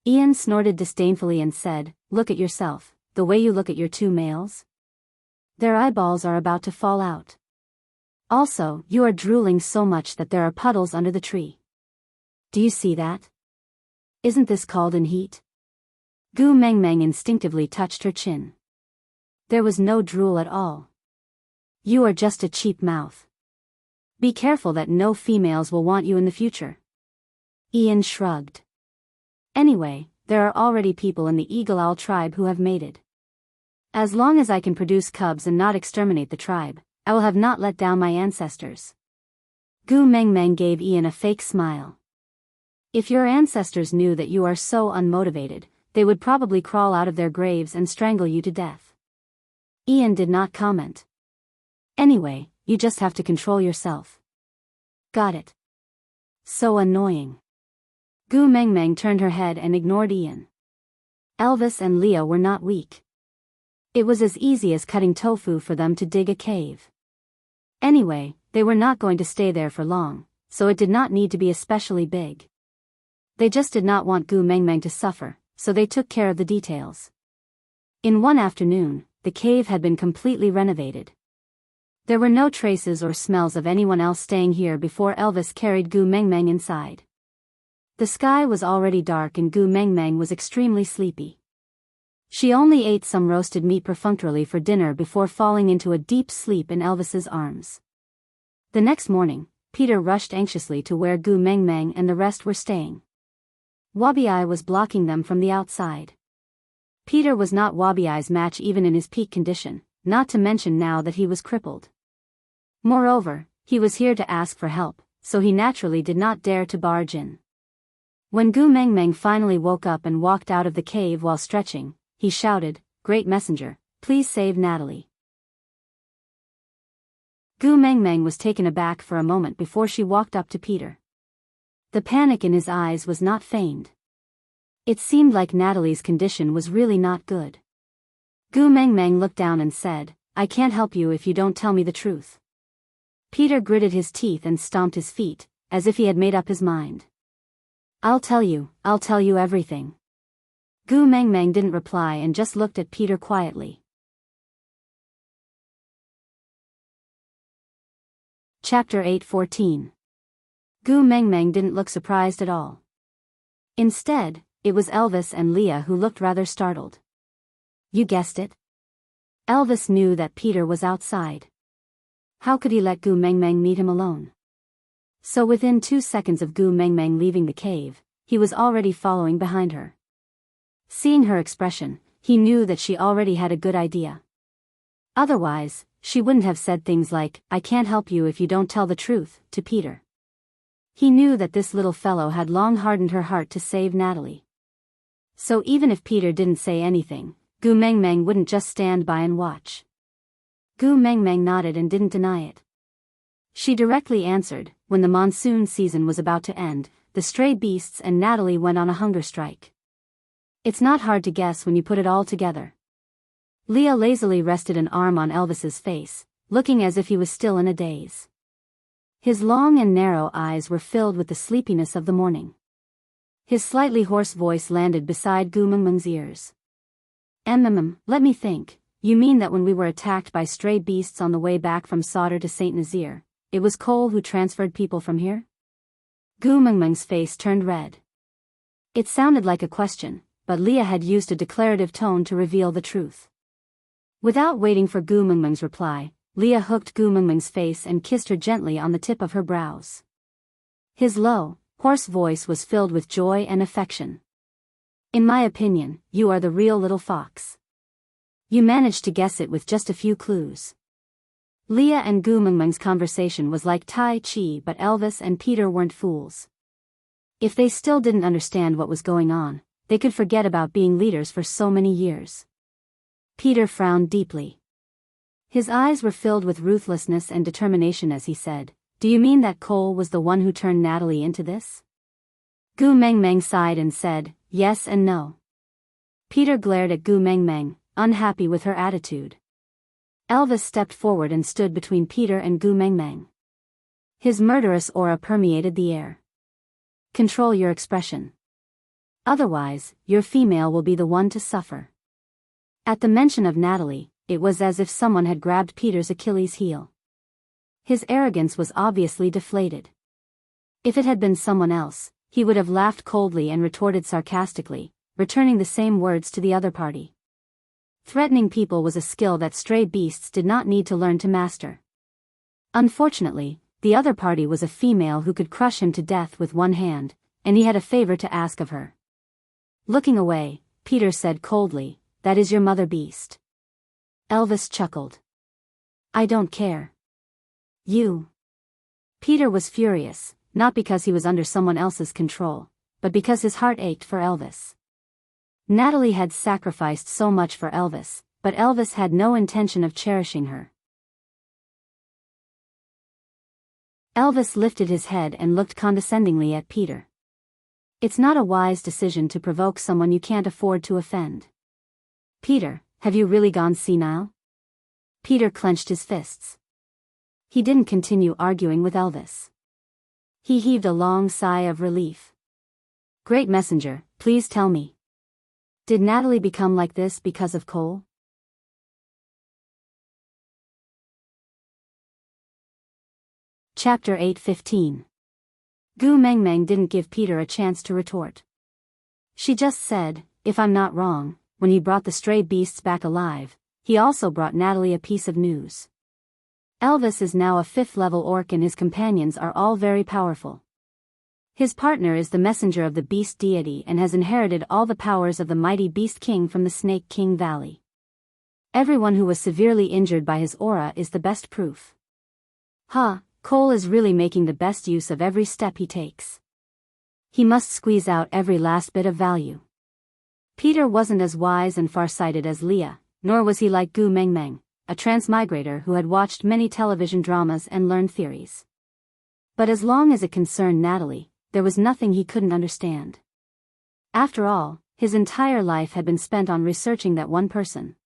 Ian snorted disdainfully and said, Look at yourself, the way you look at your two males. Their eyeballs are about to fall out. Also, you are drooling so much that there are puddles under the tree. Do you see that? Isn't this called in heat? Gu Mengmeng instinctively touched her chin. There was no drool at all. You are just a cheap mouth. Be careful that no females will want you in the future. Ian shrugged. Anyway, there are already people in the Eagle Owl tribe who have mated. As long as I can produce cubs and not exterminate the tribe, I will have not let down my ancestors. Gu Mengmeng gave Ian a fake smile. If your ancestors knew that you are so unmotivated, they would probably crawl out of their graves and strangle you to death. Ian did not comment. Anyway, you just have to control yourself. Got it. So annoying. Gu Mengmeng turned her head and ignored Ian. Elvis and Leah were not weak. It was as easy as cutting tofu for them to dig a cave. Anyway, they were not going to stay there for long, so it did not need to be especially big. They just did not want Gu Mengmeng to suffer, so they took care of the details. In one afternoon, the cave had been completely renovated. There were no traces or smells of anyone else staying here before Elvis carried Gu Mengmeng inside. The sky was already dark and Gu Mengmeng was extremely sleepy. She only ate some roasted meat perfunctorily for dinner before falling into a deep sleep in Elvis's arms. The next morning, Peter rushed anxiously to where Gu Mengmeng and the rest were staying. Wabi was blocking them from the outside. Peter was not Wabi's match even in his peak condition, not to mention now that he was crippled. Moreover, he was here to ask for help, so he naturally did not dare to barge in. When Gu Mengmeng finally woke up and walked out of the cave while stretching, he shouted, Great messenger, please save Natalie. Gu Mengmeng was taken aback for a moment before she walked up to Peter. The panic in his eyes was not feigned. It seemed like Natalie's condition was really not good. Gu Mengmeng looked down and said, I can't help you if you don't tell me the truth. Peter gritted his teeth and stomped his feet, as if he had made up his mind. I'll tell you everything. Gu Mengmeng didn't reply and just looked at Peter quietly. Chapter 8:14. Gu Mengmeng didn't look surprised at all. Instead, it was Elvis and Leah who looked rather startled. You guessed it. Elvis knew that Peter was outside. How could he let Gu Mengmeng meet him alone? So within 2 seconds of Gu Mengmeng leaving the cave, he was already following behind her. Seeing her expression, he knew that she already had a good idea. Otherwise, she wouldn't have said things like, "I can't help you if you don't tell the truth," to Peter. He knew that this little fellow had long hardened her heart to save Natalie. So even if Peter didn't say anything, Gu Mengmeng wouldn't just stand by and watch. Gu Mengmeng nodded and didn't deny it. She directly answered, when the monsoon season was about to end, the stray beasts and Natalie went on a hunger strike. It's not hard to guess when you put it all together. Leah lazily rested an arm on Elvis's face, looking as if he was still in a daze. His long and narrow eyes were filled with the sleepiness of the morning. His slightly hoarse voice landed beside Gu Mengmeng's ears. Let me think, you mean that when we were attacked by stray beasts on the way back from Sauter to Saint Nazaire, it was Cole who transferred people from here? Gu Mengmeng's face turned red. It sounded like a question, but Leah had used a declarative tone to reveal the truth. Without waiting for Gu Mengmeng's reply, Leah hooked Gu Mengmeng's face and kissed her gently on the tip of her brows. His low, hoarse voice was filled with joy and affection. In my opinion, you are the real little fox. You managed to guess it with just a few clues. Leah and Gu Mengmeng's conversation was like Tai Chi, but Elvis and Peter weren't fools. If they still didn't understand what was going on, they could forget about being leaders for so many years. Peter frowned deeply. His eyes were filled with ruthlessness and determination as he said, "Do you mean that Cole was the one who turned Natalie into this?" Gu Mengmeng sighed and said, "Yes and no." Peter glared at Gu Mengmeng, unhappy with her attitude. Elvis stepped forward and stood between Peter and Gu Mengmeng. His murderous aura permeated the air. "Control your expression. Otherwise, your female will be the one to suffer." At the mention of Natalie, it was as if someone had grabbed Peter's Achilles heel. His arrogance was obviously deflated. If it had been someone else, he would have laughed coldly and retorted sarcastically, returning the same words to the other party. Threatening people was a skill that stray beasts did not need to learn to master. Unfortunately, the other party was a female who could crush him to death with one hand, and he had a favor to ask of her. Looking away, Peter said coldly, "That is your mother beast." Elvis chuckled. "I don't care. You." Peter was furious, not because he was under someone else's control, but because his heart ached for Elvis. Natalie had sacrificed so much for Elvis, but Elvis had no intention of cherishing her. Elvis lifted his head and looked condescendingly at Peter. "It's not a wise decision to provoke someone you can't afford to offend. Peter, have you really gone senile?" Peter clenched his fists. He didn't continue arguing with Elvis. He heaved a long sigh of relief. "Great messenger, please tell me. Did Natalie become like this because of Cole?" Chapter 8:15. Gu Mengmeng didn't give Peter a chance to retort. She just said, "If I'm not wrong, when he brought the stray beasts back alive, he also brought Natalie a piece of news. Elvis is now a 5th-level orc and his companions are all very powerful. His partner is the messenger of the beast deity and has inherited all the powers of the mighty Beast King from the Snake King Valley. Everyone who was severely injured by his aura is the best proof. Cole is really making the best use of every step he takes. He must squeeze out every last bit of value." Peter wasn't as wise and far-sighted as Leah, nor was he like Gu Mengmeng, a transmigrator who had watched many television dramas and learned theories. But as long as it concerned Natalie, there was nothing he couldn't understand. After all, his entire life had been spent on researching that one person.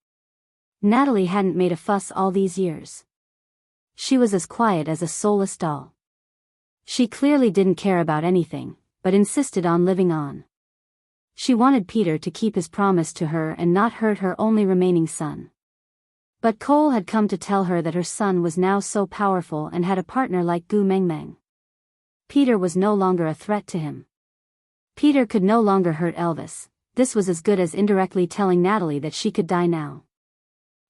Natalie hadn't made a fuss all these years. She was as quiet as a soulless doll. She clearly didn't care about anything, but insisted on living on. She wanted Peter to keep his promise to her and not hurt her only remaining son. But Cole had come to tell her that her son was now so powerful and had a partner like Gu Mengmeng. Peter was no longer a threat to him. Peter could no longer hurt Elvis. This was as good as indirectly telling Natalie that she could die now.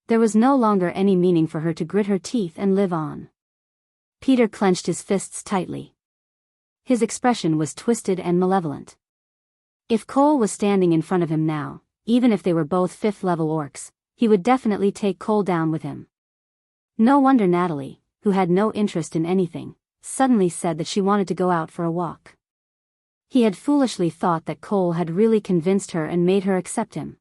There was no longer any meaning for her to grit her teeth and live on. Peter clenched his fists tightly. His expression was twisted and malevolent. If Cole was standing in front of him now, even if they were both 5th level orcs, he would definitely take Cole down with him. No wonder Natalie, who had no interest in anything, suddenly said that she wanted to go out for a walk. He had foolishly thought that Cole had really convinced her and made her accept him.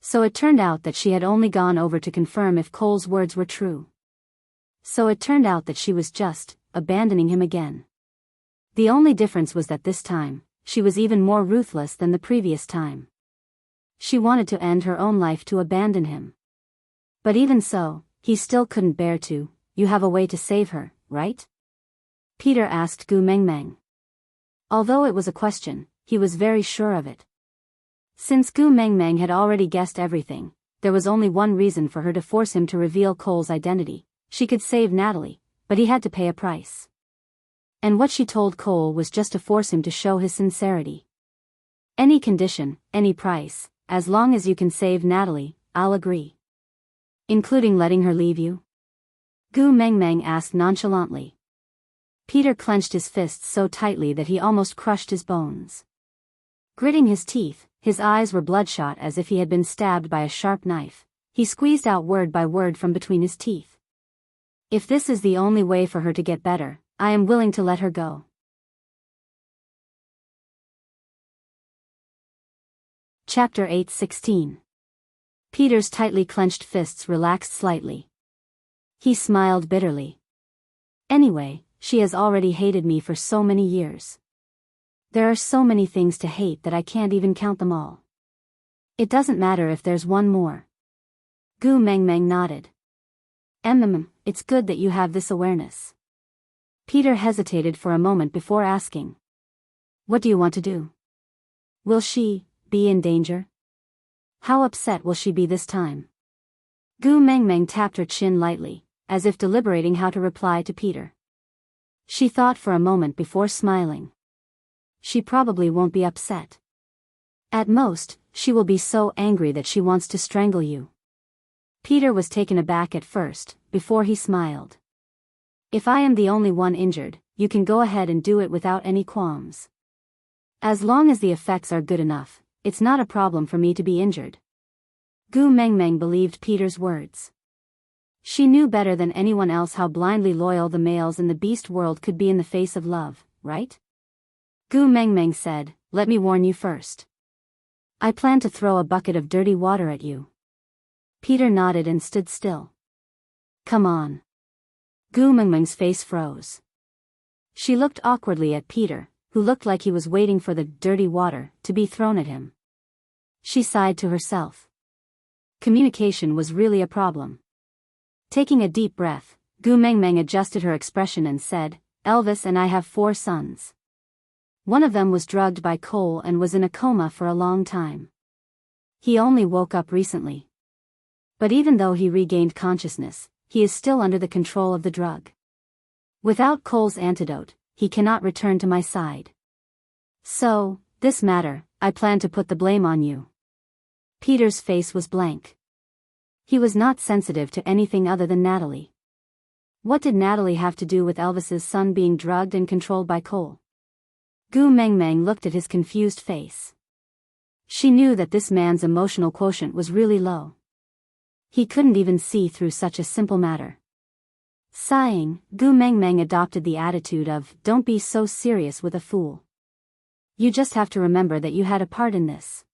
So it turned out that she had only gone over to confirm if Cole's words were true. So it turned out that she was just abandoning him again. The only difference was that this time, she was even more ruthless than the previous time. She wanted to end her own life to abandon him. But even so, he still couldn't bear to. You have a way to save her, right? Peter asked Gu Mengmeng. Although it was a question, he was very sure of it. Since Gu Mengmeng had already guessed everything, there was only one reason for her to force him to reveal Cole's identity. She could save Natalie, but he had to pay a price. And what she told Cole was just to force him to show his sincerity. Any condition, any price, as long as you can save Natalie, I'll agree. Including letting her leave you? Gu Mengmeng asked nonchalantly. Peter clenched his fists so tightly that he almost crushed his bones. Gritting his teeth, his eyes were bloodshot as if he had been stabbed by a sharp knife. He squeezed out word by word from between his teeth. If this is the only way for her to get better, I am willing to let her go. Chapter 8:16. Peter's tightly clenched fists relaxed slightly. He smiled bitterly. Anyway, she has already hated me for so many years. There are so many things to hate that I can't even count them all. It doesn't matter if there's one more. Gu Mengmeng nodded. It's good that you have this awareness. Peter hesitated for a moment before asking. What do you want to do? Will she be in danger? How upset will she be this time? Gu Mengmeng tapped her chin lightly, as if deliberating how to reply to Peter. She thought for a moment before smiling. She probably won't be upset. At most, she will be so angry that she wants to strangle you. Peter was taken aback at first, before he smiled. If I am the only one injured, you can go ahead and do it without any qualms. As long as the effects are good enough, it's not a problem for me to be injured. Gu Mengmeng believed Peter's words. She knew better than anyone else how blindly loyal the males in the beast world could be in the face of love, right? Gu Mengmeng said, let me warn you first. I plan to throw a bucket of dirty water at you. Peter nodded and stood still. Come on. Gu Mengmeng's face froze. She looked awkwardly at Peter, who looked like he was waiting for the dirty water to be thrown at him. She sighed to herself. Communication was really a problem. Taking a deep breath, Gu Mengmeng adjusted her expression and said, Elvis and I have 4 sons. One of them was drugged by Cole and was in a coma for a long time. He only woke up recently. But even though he regained consciousness, he is still under the control of the drug. Without Cole's antidote, he cannot return to my side. So, this matter, I plan to put the blame on you. Peter's face was blank. He was not sensitive to anything other than Natalie. What did Natalie have to do with Elvis's son being drugged and controlled by Cole? Gu Mengmeng looked at his confused face. She knew that this man's emotional quotient was really low. He couldn't even see through such a simple matter. Sighing, Gu Mengmeng adopted the attitude of, don't be so serious with a fool. You just have to remember that you had a part in this.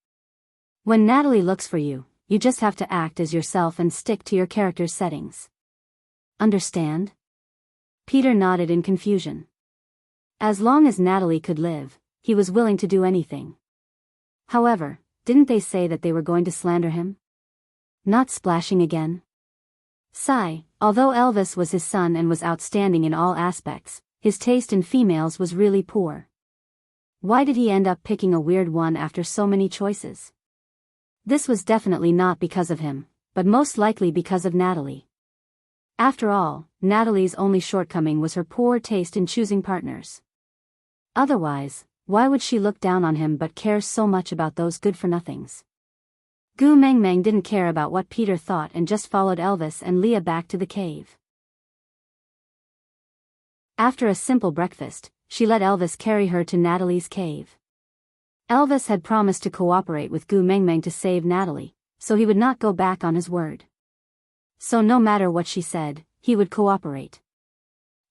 When Natalie looks for you, you just have to act as yourself and stick to your character's settings. Understand? Peter nodded in confusion. As long as Natalie could live, he was willing to do anything. However, didn't they say that they were going to slander him? Not splashing again? Sigh, although Elvis was his son and was outstanding in all aspects, his taste in females was really poor. Why did he end up picking a weird one after so many choices? This was definitely not because of him, but most likely because of Natalie. After all, Natalie's only shortcoming was her poor taste in choosing partners. Otherwise, why would she look down on him but care so much about those good-for-nothings? Gu Mengmeng didn't care about what Peter thought and just followed Elvis and Leah back to the cave. After a simple breakfast, she let Elvis carry her to Natalie's cave. Elvis had promised to cooperate with Gu Mengmeng to save Natalie, so he would not go back on his word. So no matter what she said, he would cooperate.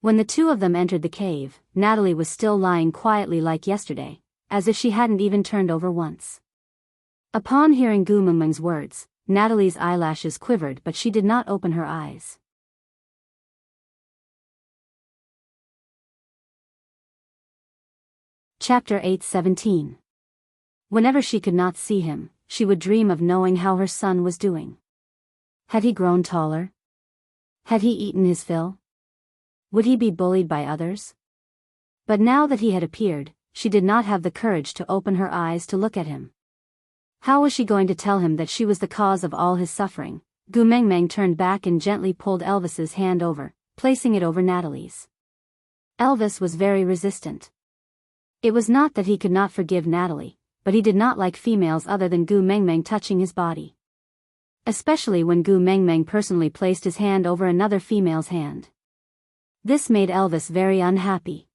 When the two of them entered the cave, Natalie was still lying quietly like yesterday, as if she hadn't even turned over once. Upon hearing Gu Mengmeng's words, Natalie's eyelashes quivered, but she did not open her eyes. Chapter 8:17. Whenever she could not see him, she would dream of knowing how her son was doing. Had he grown taller? Had he eaten his fill? Would he be bullied by others? But now that he had appeared, she did not have the courage to open her eyes to look at him. How was she going to tell him that she was the cause of all his suffering? Gu Mengmeng turned back and gently pulled Elvis's hand over, placing it over Natalie's. Elvis was very resistant. It was not that he could not forgive Natalie, but he did not like females other than Gu Mengmeng touching his body. Especially when Gu Mengmeng personally placed his hand over another female's hand. This made Elvis very unhappy.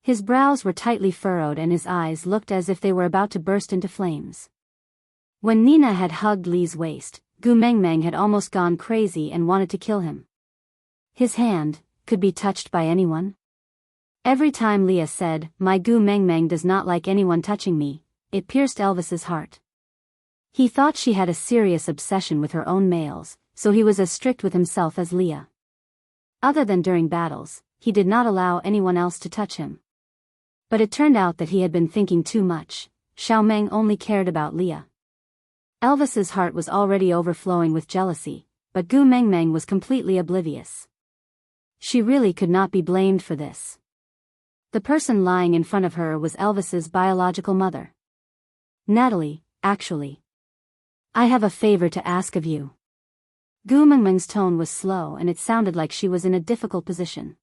His brows were tightly furrowed and his eyes looked as if they were about to burst into flames. When Nina had hugged Li's waist, Gu Mengmeng had almost gone crazy and wanted to kill him. His hand could be touched by anyone. Every time Leah said, "My Gu Mengmeng does not like anyone touching me," it pierced Elvis's heart. He thought she had a serious obsession with her own males, so he was as strict with himself as Leah. Other than during battles, he did not allow anyone else to touch him. But it turned out that he had been thinking too much. Xiao Meng only cared about Leah. Elvis's heart was already overflowing with jealousy, but Gu Mengmeng was completely oblivious. She really could not be blamed for this. The person lying in front of her was Elvis's biological mother. "Natalie, actually, I have a favor to ask of you." Gu Mengmeng's tone was slow and it sounded like she was in a difficult position.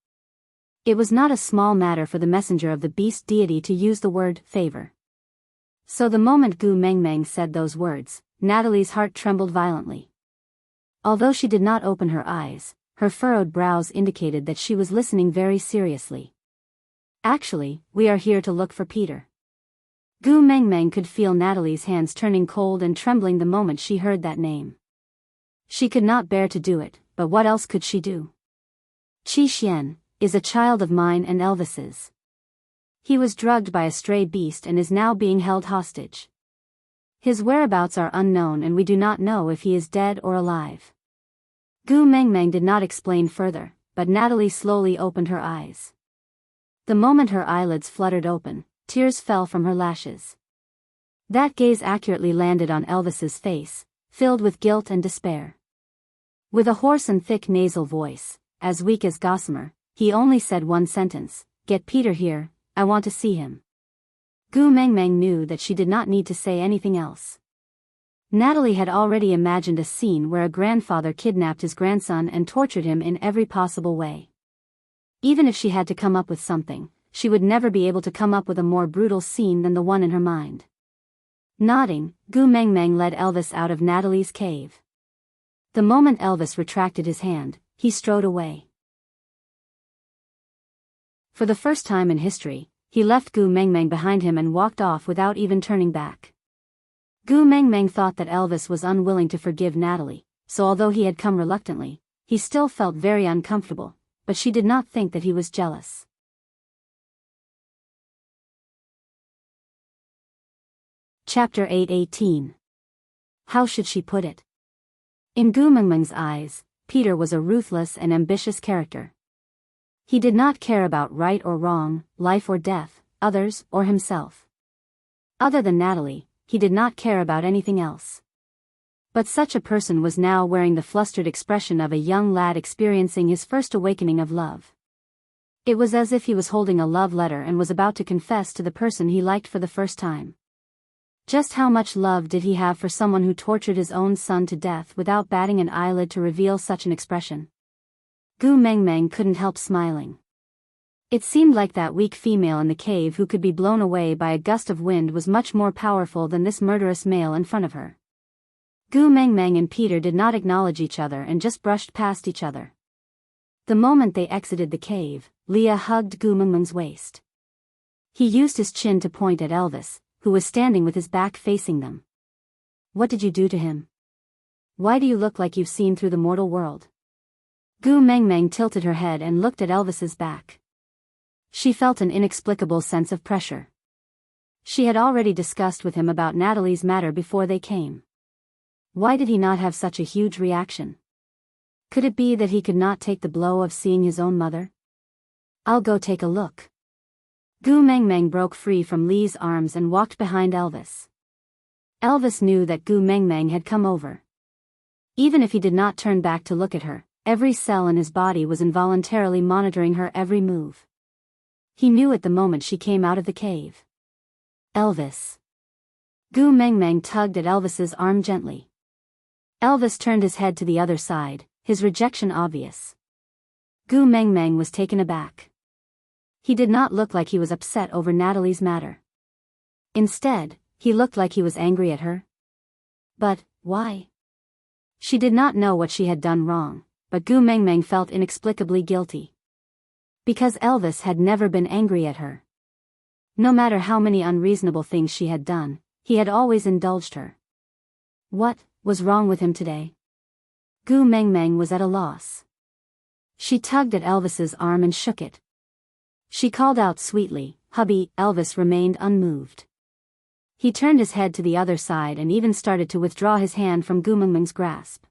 It was not a small matter for the messenger of the beast deity to use the word favor. So the moment Gu Mengmeng said those words, Natalie's heart trembled violently. Although she did not open her eyes, her furrowed brows indicated that she was listening very seriously. "Actually, we are here to look for Peter." Gu Mengmeng could feel Natalie's hands turning cold and trembling the moment she heard that name. She could not bear to do it, but what else could she do? Qi Xian is a child of mine and Elvis's. He was drugged by a stray beast and is now being held hostage. His whereabouts are unknown and we do not know if he is dead or alive. Gu Mengmeng did not explain further, but Natalie slowly opened her eyes. The moment her eyelids fluttered open, tears fell from her lashes. That gaze accurately landed on Elvis's face, filled with guilt and despair. With a hoarse and thick nasal voice, as weak as gossamer, he only said one sentence, "Get Peter here, I want to see him." Gu Mengmeng knew that she did not need to say anything else. Natalie had already imagined a scene where a grandfather kidnapped his grandson and tortured him in every possible way. Even if she had to come up with something, she would never be able to come up with a more brutal scene than the one in her mind. Nodding, Gu Mengmeng led Elvis out of Natalie's cave. The moment Elvis retracted his hand, he strode away. For the first time in history, he left Gu Mengmeng behind him and walked off without even turning back. Gu Mengmeng thought that Elvis was unwilling to forgive Natalie, so although he had come reluctantly, he still felt very uncomfortable, but she did not think that he was jealous. Chapter 8:18. How should she put it? In Gu Mengmeng's eyes, Peter was a ruthless and ambitious character. He did not care about right or wrong, life or death, others or himself. Other than Natalie, he did not care about anything else. But such a person was now wearing the flustered expression of a young lad experiencing his first awakening of love. It was as if he was holding a love letter and was about to confess to the person he liked for the first time. Just how much love did he have for someone who tortured his own son to death without batting an eyelid to reveal such an expression? Gu Mengmeng couldn't help smiling. It seemed like that weak female in the cave who could be blown away by a gust of wind was much more powerful than this murderous male in front of her. Gu Mengmeng and Peter did not acknowledge each other and just brushed past each other. The moment they exited the cave, Leah hugged Gu Mengmeng's waist. He used his chin to point at Elvis, who was standing with his back facing them. What did you do to him? Why do you look like you've seen through the mortal world? Gu Mengmeng tilted her head and looked at Elvis's back. She felt an inexplicable sense of pressure. She had already discussed with him about Natalie's matter before they came. Why did he not have such a huge reaction? Could it be that he could not take the blow of seeing his own mother? I'll go take a look. Gu Mengmeng broke free from Li's arms and walked behind Elvis. Elvis knew that Gu Mengmeng had come over. Even if he did not turn back to look at her, every cell in his body was involuntarily monitoring her every move. He knew it the moment she came out of the cave. Elvis. Gu Mengmeng tugged at Elvis's arm gently. Elvis turned his head to the other side, his rejection obvious. Gu Mengmeng was taken aback. He did not look like he was upset over Natalie's matter. Instead, he looked like he was angry at her. But, why? She did not know what she had done wrong, but Gu Mengmeng felt inexplicably guilty. Because Elvis had never been angry at her. No matter how many unreasonable things she had done, he had always indulged her. What was wrong with him today? Gu Mengmeng was at a loss. She tugged at Elvis's arm and shook it. She called out sweetly, "Hubby." Elvis remained unmoved. He turned his head to the other side and even started to withdraw his hand from Gu Mengmeng's grasp.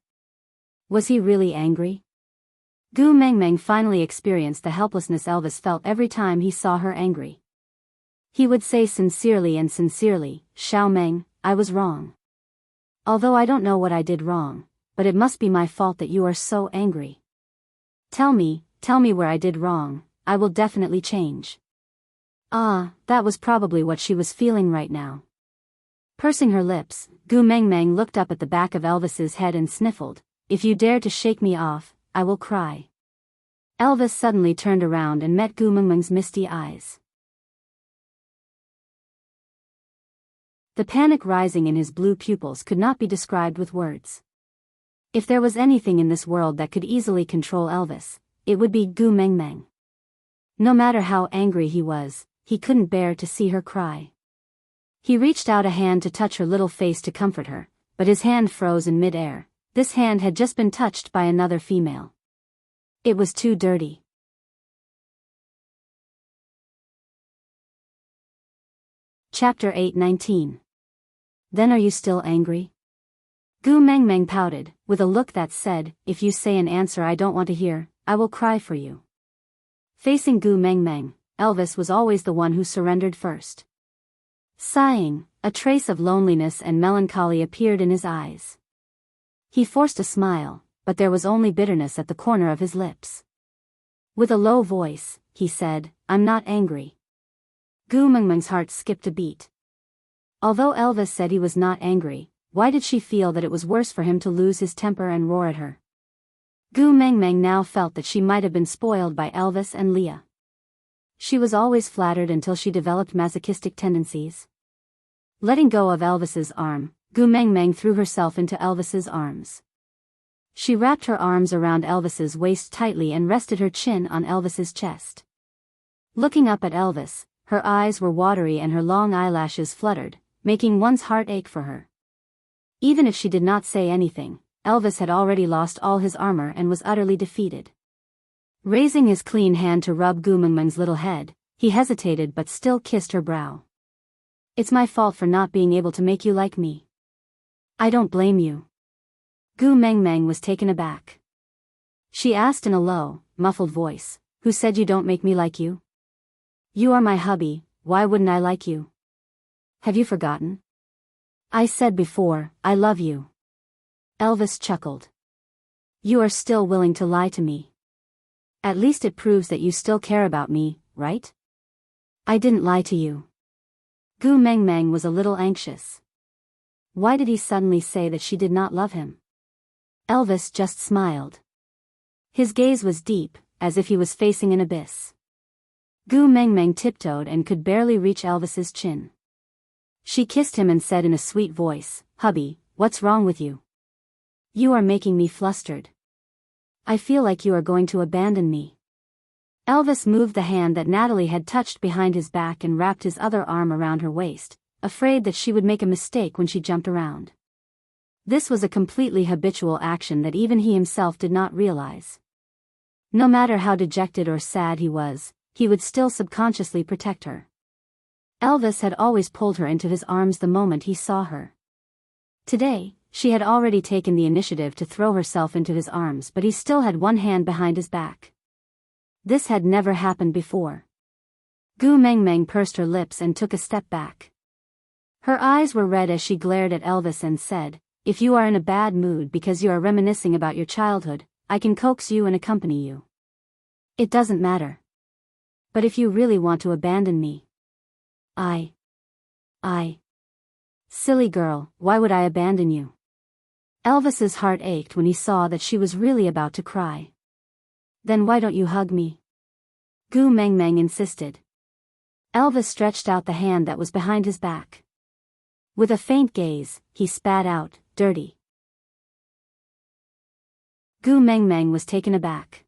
Was he really angry? Gu Mengmeng finally experienced the helplessness Elvis felt every time he saw her angry. He would say sincerely, "Xiao Meng, I was wrong. Although I don't know what I did wrong, but it must be my fault that you are so angry. Tell me where I did wrong, I will definitely change." That was probably what she was feeling right now. Pursing her lips, Gu Mengmeng looked up at the back of Elvis's head and sniffled, "If you dare to shake me off, I will cry." Elvis suddenly turned around and met Gu Mengmeng's misty eyes. The panic rising in his blue pupils could not be described with words. If there was anything in this world that could easily control Elvis, it would be Gu Mengmeng. No matter how angry he was, he couldn't bear to see her cry. He reached out a hand to touch her little face to comfort her, but his hand froze in mid-air. This hand had just been touched by another female. It was too dirty. Chapter 8:19. Then are you still angry? Gu Mengmeng pouted, with a look that said, "If you say an answer I don't want to hear, I will cry for you." Facing Gu Mengmeng, Elvis was always the one who surrendered first. Sighing, a trace of loneliness and melancholy appeared in his eyes. He forced a smile, but there was only bitterness at the corner of his lips. With a low voice, he said, "I'm not angry." Gu Mengmeng's heart skipped a beat. Although Elvis said he was not angry, why did she feel that it was worse for him to lose his temper and roar at her? Gu Mengmeng now felt that she might have been spoiled by Elvis and Leah. She was always flattered until she developed masochistic tendencies. Letting go of Elvis's arm, Gu Mengmeng threw herself into Elvis's arms. She wrapped her arms around Elvis's waist tightly and rested her chin on Elvis's chest. Looking up at Elvis, her eyes were watery and her long eyelashes fluttered, making one's heart ache for her. Even if she did not say anything, Elvis had already lost all his armor and was utterly defeated. Raising his clean hand to rub Gu Mengmeng's little head, he hesitated but still kissed her brow. "It's my fault for not being able to make you like me. I don't blame you." Gu Mengmeng was taken aback. She asked in a low, muffled voice, "Who said you don't make me like you? You are my hubby, why wouldn't I like you? Have you forgotten? I said before, I love you." Elvis chuckled. "You are still willing to lie to me. At least it proves that you still care about me, right?" "I didn't lie to you." Gu Mengmeng was a little anxious. Why did he suddenly say that she did not love him? Elvis just smiled. His gaze was deep, as if he was facing an abyss. Gu Mengmeng tiptoed and could barely reach Elvis's chin. She kissed him and said in a sweet voice, "Hubby, what's wrong with you? You are making me flustered. I feel like you are going to abandon me." Elvis moved the hand that Natalie had touched behind his back and wrapped his other arm around her waist, afraid that she would make a mistake when she jumped around. This was a completely habitual action that even he himself did not realize. No matter how dejected or sad he would still subconsciously protect her. Elvis had always pulled her into his arms the moment he saw her. Today, she had already taken the initiative to throw herself into his arms, but he still had one hand behind his back. This had never happened before. Gu Mengmeng pursed her lips and took a step back. Her eyes were red as she glared at Elvis and said, "If you are in a bad mood because you are reminiscing about your childhood, I can coax you and accompany you. It doesn't matter. But if you really want to abandon me, I... Silly girl, why would I abandon you?" Elvis's heart ached when he saw that she was really about to cry. "Then why don't you hug me?" Gu Mengmeng insisted. Elvis stretched out the hand that was behind his back. With a faint gaze, he spat out, "Dirty." Gu Mengmeng was taken aback.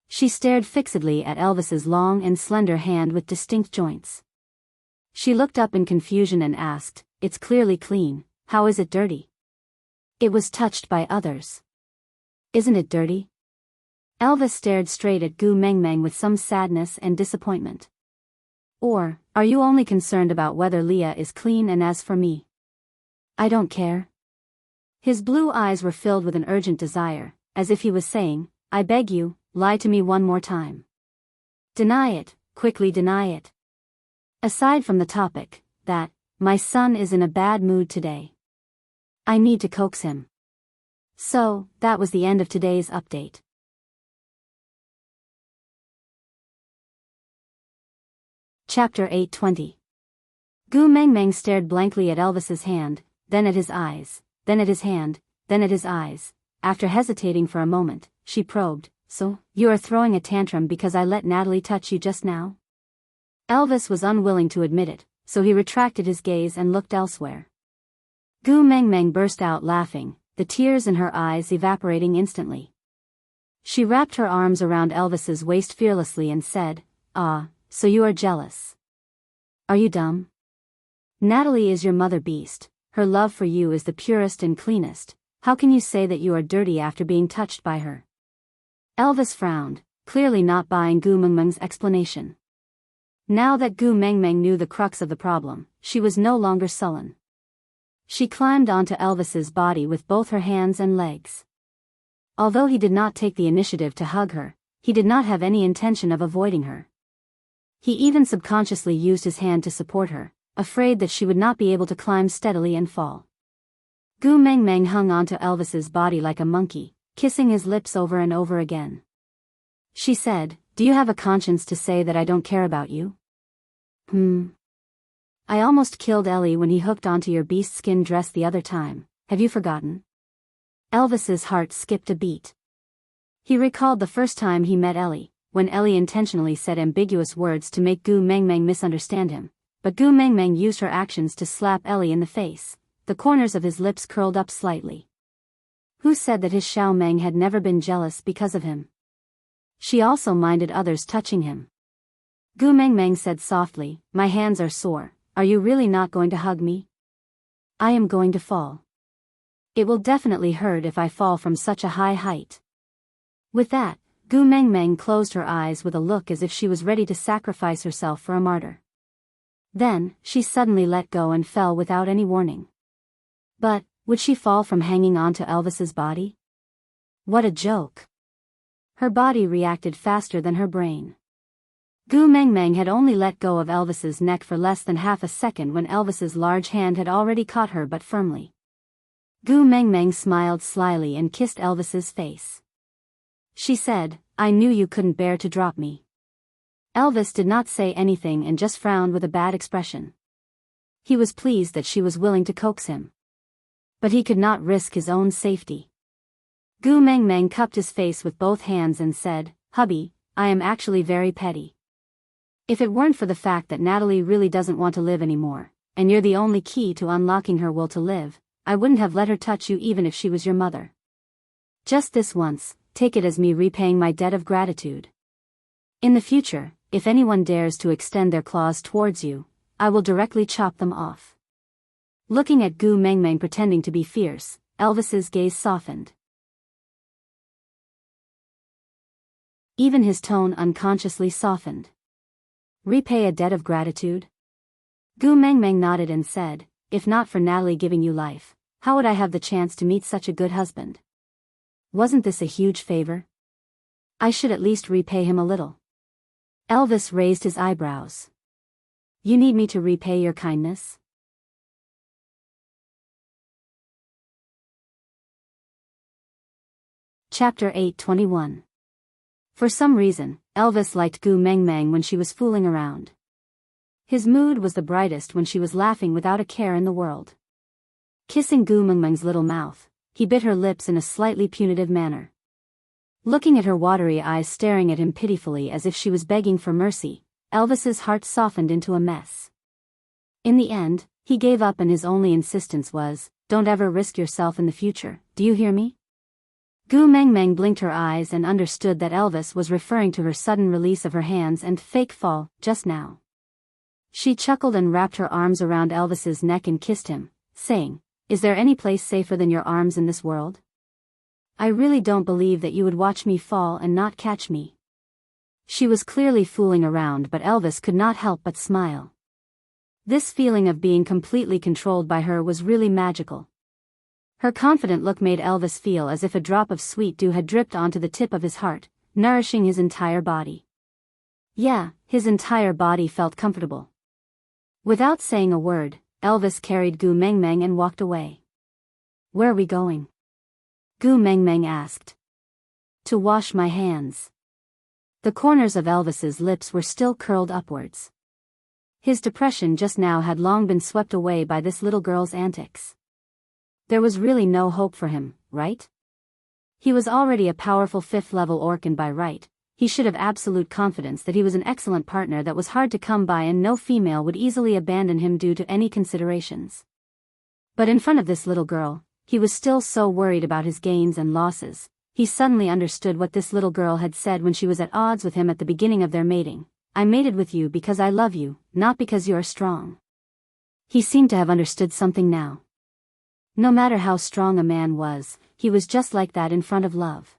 She stared fixedly at Elvis's long and slender hand with distinct joints. She looked up in confusion and asked, "It's clearly clean, how is it dirty?" "It was touched by others." "Isn't it dirty?" Elvis stared straight at Gu Mengmeng with some sadness and disappointment. "Or, are you only concerned about whether Leah is clean, and as for me, I don't care?" His blue eyes were filled with an urgent desire, as if he was saying, "I beg you, lie to me one more time. Deny it, quickly deny it. Aside from the topic, that, my son is in a bad mood today. I need to coax him." So, that was the end of today's update. Chapter 820. Gu Mengmeng stared blankly at Elvis's hand, then at his eyes, then at his hand, then at his eyes. After hesitating for a moment, she probed, "So, you are throwing a tantrum because I let Natalie touch you just now?" Elvis was unwilling to admit it, so he retracted his gaze and looked elsewhere. Gu Mengmeng burst out laughing, the tears in her eyes evaporating instantly. She wrapped her arms around Elvis's waist fearlessly and said, "Ah, so you are jealous. Are you dumb? Natalie is your mother beast, her love for you is the purest and cleanest. How can you say that you are dirty after being touched by her?" Elvis frowned, clearly not buying Gu Mengmeng's explanation. Now that Gu Mengmeng knew the crux of the problem, she was no longer sullen. She climbed onto Elvis's body with both her hands and legs. Although he did not take the initiative to hug her, he did not have any intention of avoiding her. He even subconsciously used his hand to support her, afraid that she would not be able to climb steadily and fall. Gu Mengmeng hung onto Elvis's body like a monkey, kissing his lips over and over again. She said, "Do you have a conscience to say that I don't care about you?" I almost killed Ellie when he hooked onto your beast skin dress the other time, have you forgotten?" Elvis's heart skipped a beat. He recalled the first time he met Ellie, when Ellie intentionally said ambiguous words to make Gu Mengmeng misunderstand him, but Gu Mengmeng used her actions to slap Ellie in the face. The corners of his lips curled up slightly. Who said that his Xiao Meng had never been jealous because of him? She also minded others touching him. Gu Mengmeng said softly, "My hands are sore, are you really not going to hug me? I am going to fall. It will definitely hurt if I fall from such a high height." With that, Gu Mengmeng closed her eyes with a look as if she was ready to sacrifice herself for a martyr. Then, she suddenly let go and fell without any warning. But, would she fall from hanging onto Elvis's body? What a joke. Her body reacted faster than her brain. Gu Mengmeng had only let go of Elvis's neck for less than half a second when Elvis's large hand had already caught her but firmly. Gu Mengmeng smiled slyly and kissed Elvis's face. She said, "I knew you couldn't bear to drop me." Elvis did not say anything and just frowned with a bad expression. He was pleased that she was willing to coax him. But he could not risk his own safety. Gu Mengmeng cupped his face with both hands and said, "Hubby, I am actually very petty. If it weren't for the fact that Natalie really doesn't want to live anymore, and you're the only key to unlocking her will to live, I wouldn't have let her touch you even if she was your mother. Just this once, take it as me repaying my debt of gratitude. In the future, if anyone dares to extend their claws towards you, I will directly chop them off. Looking at Gu Mengmeng pretending to be fierce, Elvis's gaze softened. Even his tone unconsciously softened. Repay a debt of gratitude? Gu Mengmeng nodded and said, if not for Natalie giving you life, how would I have the chance to meet such a good husband? Wasn't this a huge favor? I should at least repay him a little. Elvis raised his eyebrows. You need me to repay your kindness? Chapter 8:21. For some reason, Elvis liked Gu Mengmeng when she was fooling around. His mood was the brightest when she was laughing without a care in the world. Kissing Gu Mengmeng's little mouth, he bit her lips in a slightly punitive manner. Looking at her watery eyes staring at him pitifully as if she was begging for mercy, Elvis's heart softened into a mess. In the end, he gave up and his only insistence was, don't ever risk yourself in the future, do you hear me? Gu Mengmeng blinked her eyes and understood that Elvis was referring to her sudden release of her hands and fake fall, just now. She chuckled and wrapped her arms around Elvis's neck and kissed him, saying, is there any place safer than your arms in this world? I really don't believe that you would watch me fall and not catch me. She was clearly fooling around, but Elvis could not help but smile. This feeling of being completely controlled by her was really magical. Her confident look made Elvis feel as if a drop of sweet dew had dripped onto the tip of his heart, nourishing his entire body. Yeah, his entire body felt comfortable. Without saying a word, Elvis carried Gu Mengmeng and walked away. Where are we going? Gu Mengmeng asked. To wash my hands. The corners of Elvis's lips were still curled upwards. His depression just now had long been swept away by this little girl's antics. There was really no hope for him, right? He was already a powerful 5th-level Orcan by right. He should have absolute confidence that he was an excellent partner that was hard to come by and no female would easily abandon him due to any considerations. But in front of this little girl, he was still so worried about his gains and losses. He suddenly understood what this little girl had said when she was at odds with him at the beginning of their mating. I mated with you because I love you, not because you are strong. He seemed to have understood something now. No matter how strong a man was, he was just like that in front of love.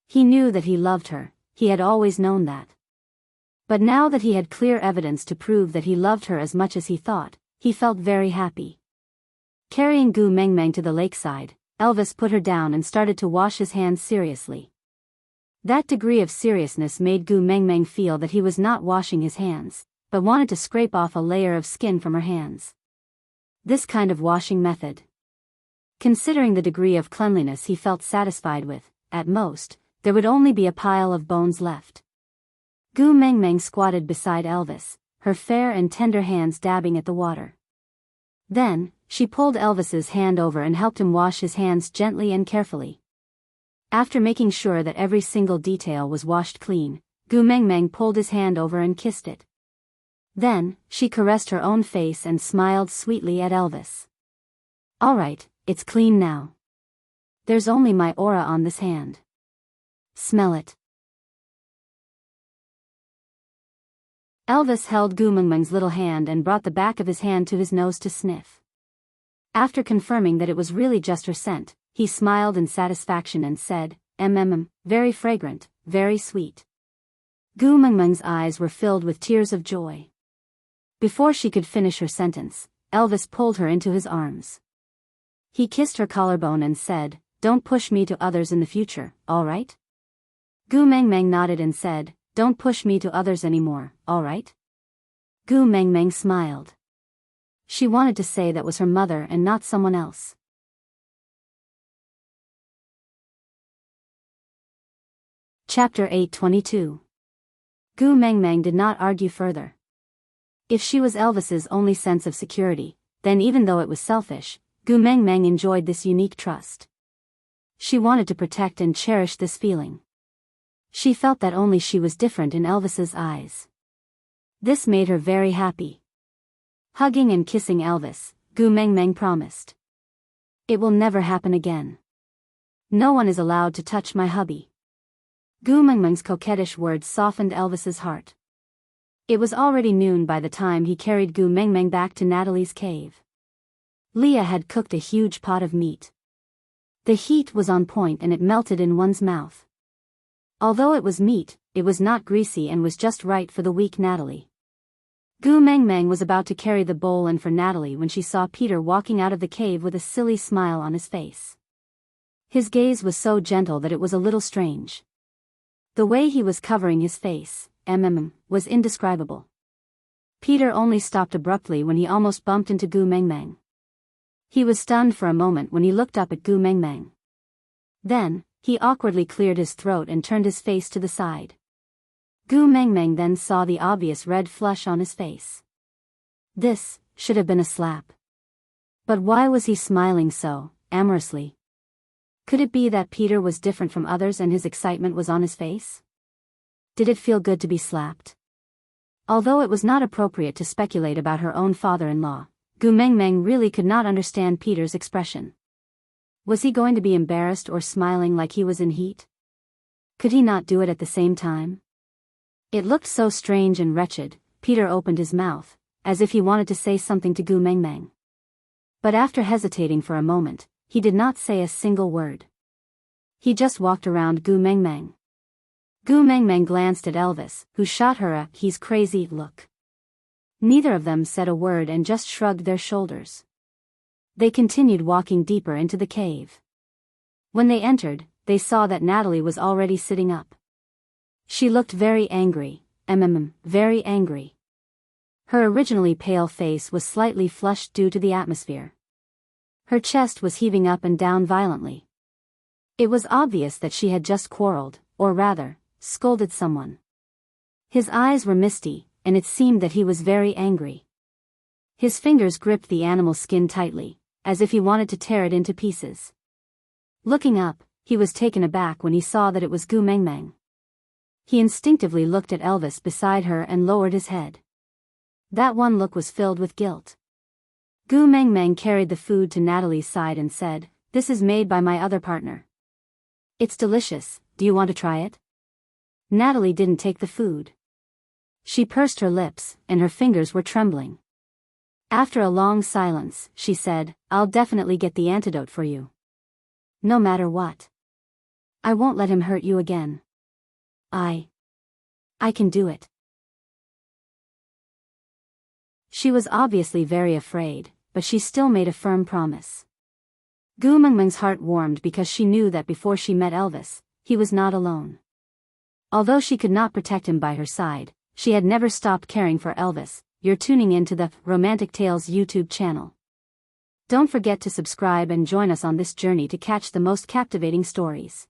He knew that he loved her, he had always known that. But now that he had clear evidence to prove that he loved her as much as he thought, he felt very happy. Carrying Gu Mengmeng to the lakeside, Elvis put her down and started to wash his hands seriously. That degree of seriousness made Gu Mengmeng feel that he was not washing his hands, but wanted to scrape off a layer of skin from her hands. This kind of washing method. Considering the degree of cleanliness he felt satisfied with, at most, there would only be a pile of bones left. Gu Mengmeng squatted beside Elvis, her fair and tender hands dabbing at the water. Then, she pulled Elvis's hand over and helped him wash his hands gently and carefully. After making sure that every single detail was washed clean, Gu Mengmeng pulled his hand over and kissed it. Then, she caressed her own face and smiled sweetly at Elvis. All right, it's clean now. There's only my aura on this hand. Smell it. Elvis held Gu Mengmeng's little hand and brought the back of his hand to his nose to sniff. After confirming that it was really just her scent, he smiled in satisfaction and said, very fragrant, very sweet. Gu Mengmeng's eyes were filled with tears of joy. Before she could finish her sentence, Elvis pulled her into his arms. He kissed her collarbone and said, don't push me to others in the future, all right? Gu Mengmeng nodded and said, don't push me to others anymore, all right? Gu Mengmeng smiled. She wanted to say that was her mother and not someone else. Chapter 8:22. Gu Mengmeng did not argue further. If she was Elvis's only sense of security, then even though it was selfish, Gu Mengmeng enjoyed this unique trust. She wanted to protect and cherish this feeling. She felt that only she was different in Elvis's eyes. This made her very happy. Hugging and kissing Elvis, Gu Mengmeng promised. It will never happen again. No one is allowed to touch my hubby. Gu Mengmeng's coquettish words softened Elvis's heart. It was already noon by the time he carried Gu Mengmeng back to Natalie's cave. Leah had cooked a huge pot of meat. The heat was on point and it melted in one's mouth. Although it was meat, it was not greasy and was just right for the weak Natalie. Gu Mengmeng was about to carry the bowl in for Natalie when she saw Peter walking out of the cave with a silly smile on his face. His gaze was so gentle that it was a little strange. The way he was covering his face, was indescribable. Peter only stopped abruptly when he almost bumped into Gu Mengmeng. He was stunned for a moment when he looked up at Gu Mengmeng. Then, he awkwardly cleared his throat and turned his face to the side. Gu Mengmeng then saw the obvious red flush on his face. This should have been a slap. But why was he smiling so amorously? Could it be that Peter was different from others and his excitement was on his face? Did it feel good to be slapped? Although it was not appropriate to speculate about her own father-in-law, Gu Mengmeng really could not understand Peter's expression. Was he going to be embarrassed or smiling like he was in heat? Could he not do it at the same time? It looked so strange and wretched. Peter opened his mouth, as if he wanted to say something to Gu Mengmeng. But after hesitating for a moment, he did not say a single word. He just walked around Gu Mengmeng. Gu Mengmeng glanced at Elvis, who shot her a "he's crazy" look. Neither of them said a word and just shrugged their shoulders. They continued walking deeper into the cave. When they entered, they saw that Natalie was already sitting up. She looked very angry, very angry. Her originally pale face was slightly flushed due to the atmosphere. Her chest was heaving up and down violently. It was obvious that she had just quarreled, or rather, scolded someone. His eyes were misty, and it seemed that he was very angry. His fingers gripped the animal's skin tightly, as if he wanted to tear it into pieces. Looking up, he was taken aback when he saw that it was Gu Mengmeng. He instinctively looked at Elvis beside her and lowered his head. That one look was filled with guilt. Gu Mengmeng carried the food to Natalie's side and said, "This is made by my other partner. It's delicious, do you want to try it?" Natalie didn't take the food. She pursed her lips, and her fingers were trembling. After a long silence, she said, "I'll definitely get the antidote for you. No matter what. I won't let him hurt you again. I can do it." She was obviously very afraid, but she still made a firm promise. Gu Mengmeng's heart warmed because she knew that before she met Elvis, he was not alone. Although she could not protect him by her side, she had never stopped caring for Elvis. You're tuning into the Romantic Tales YouTube channel. Don't forget to subscribe and join us on this journey to catch the most captivating stories.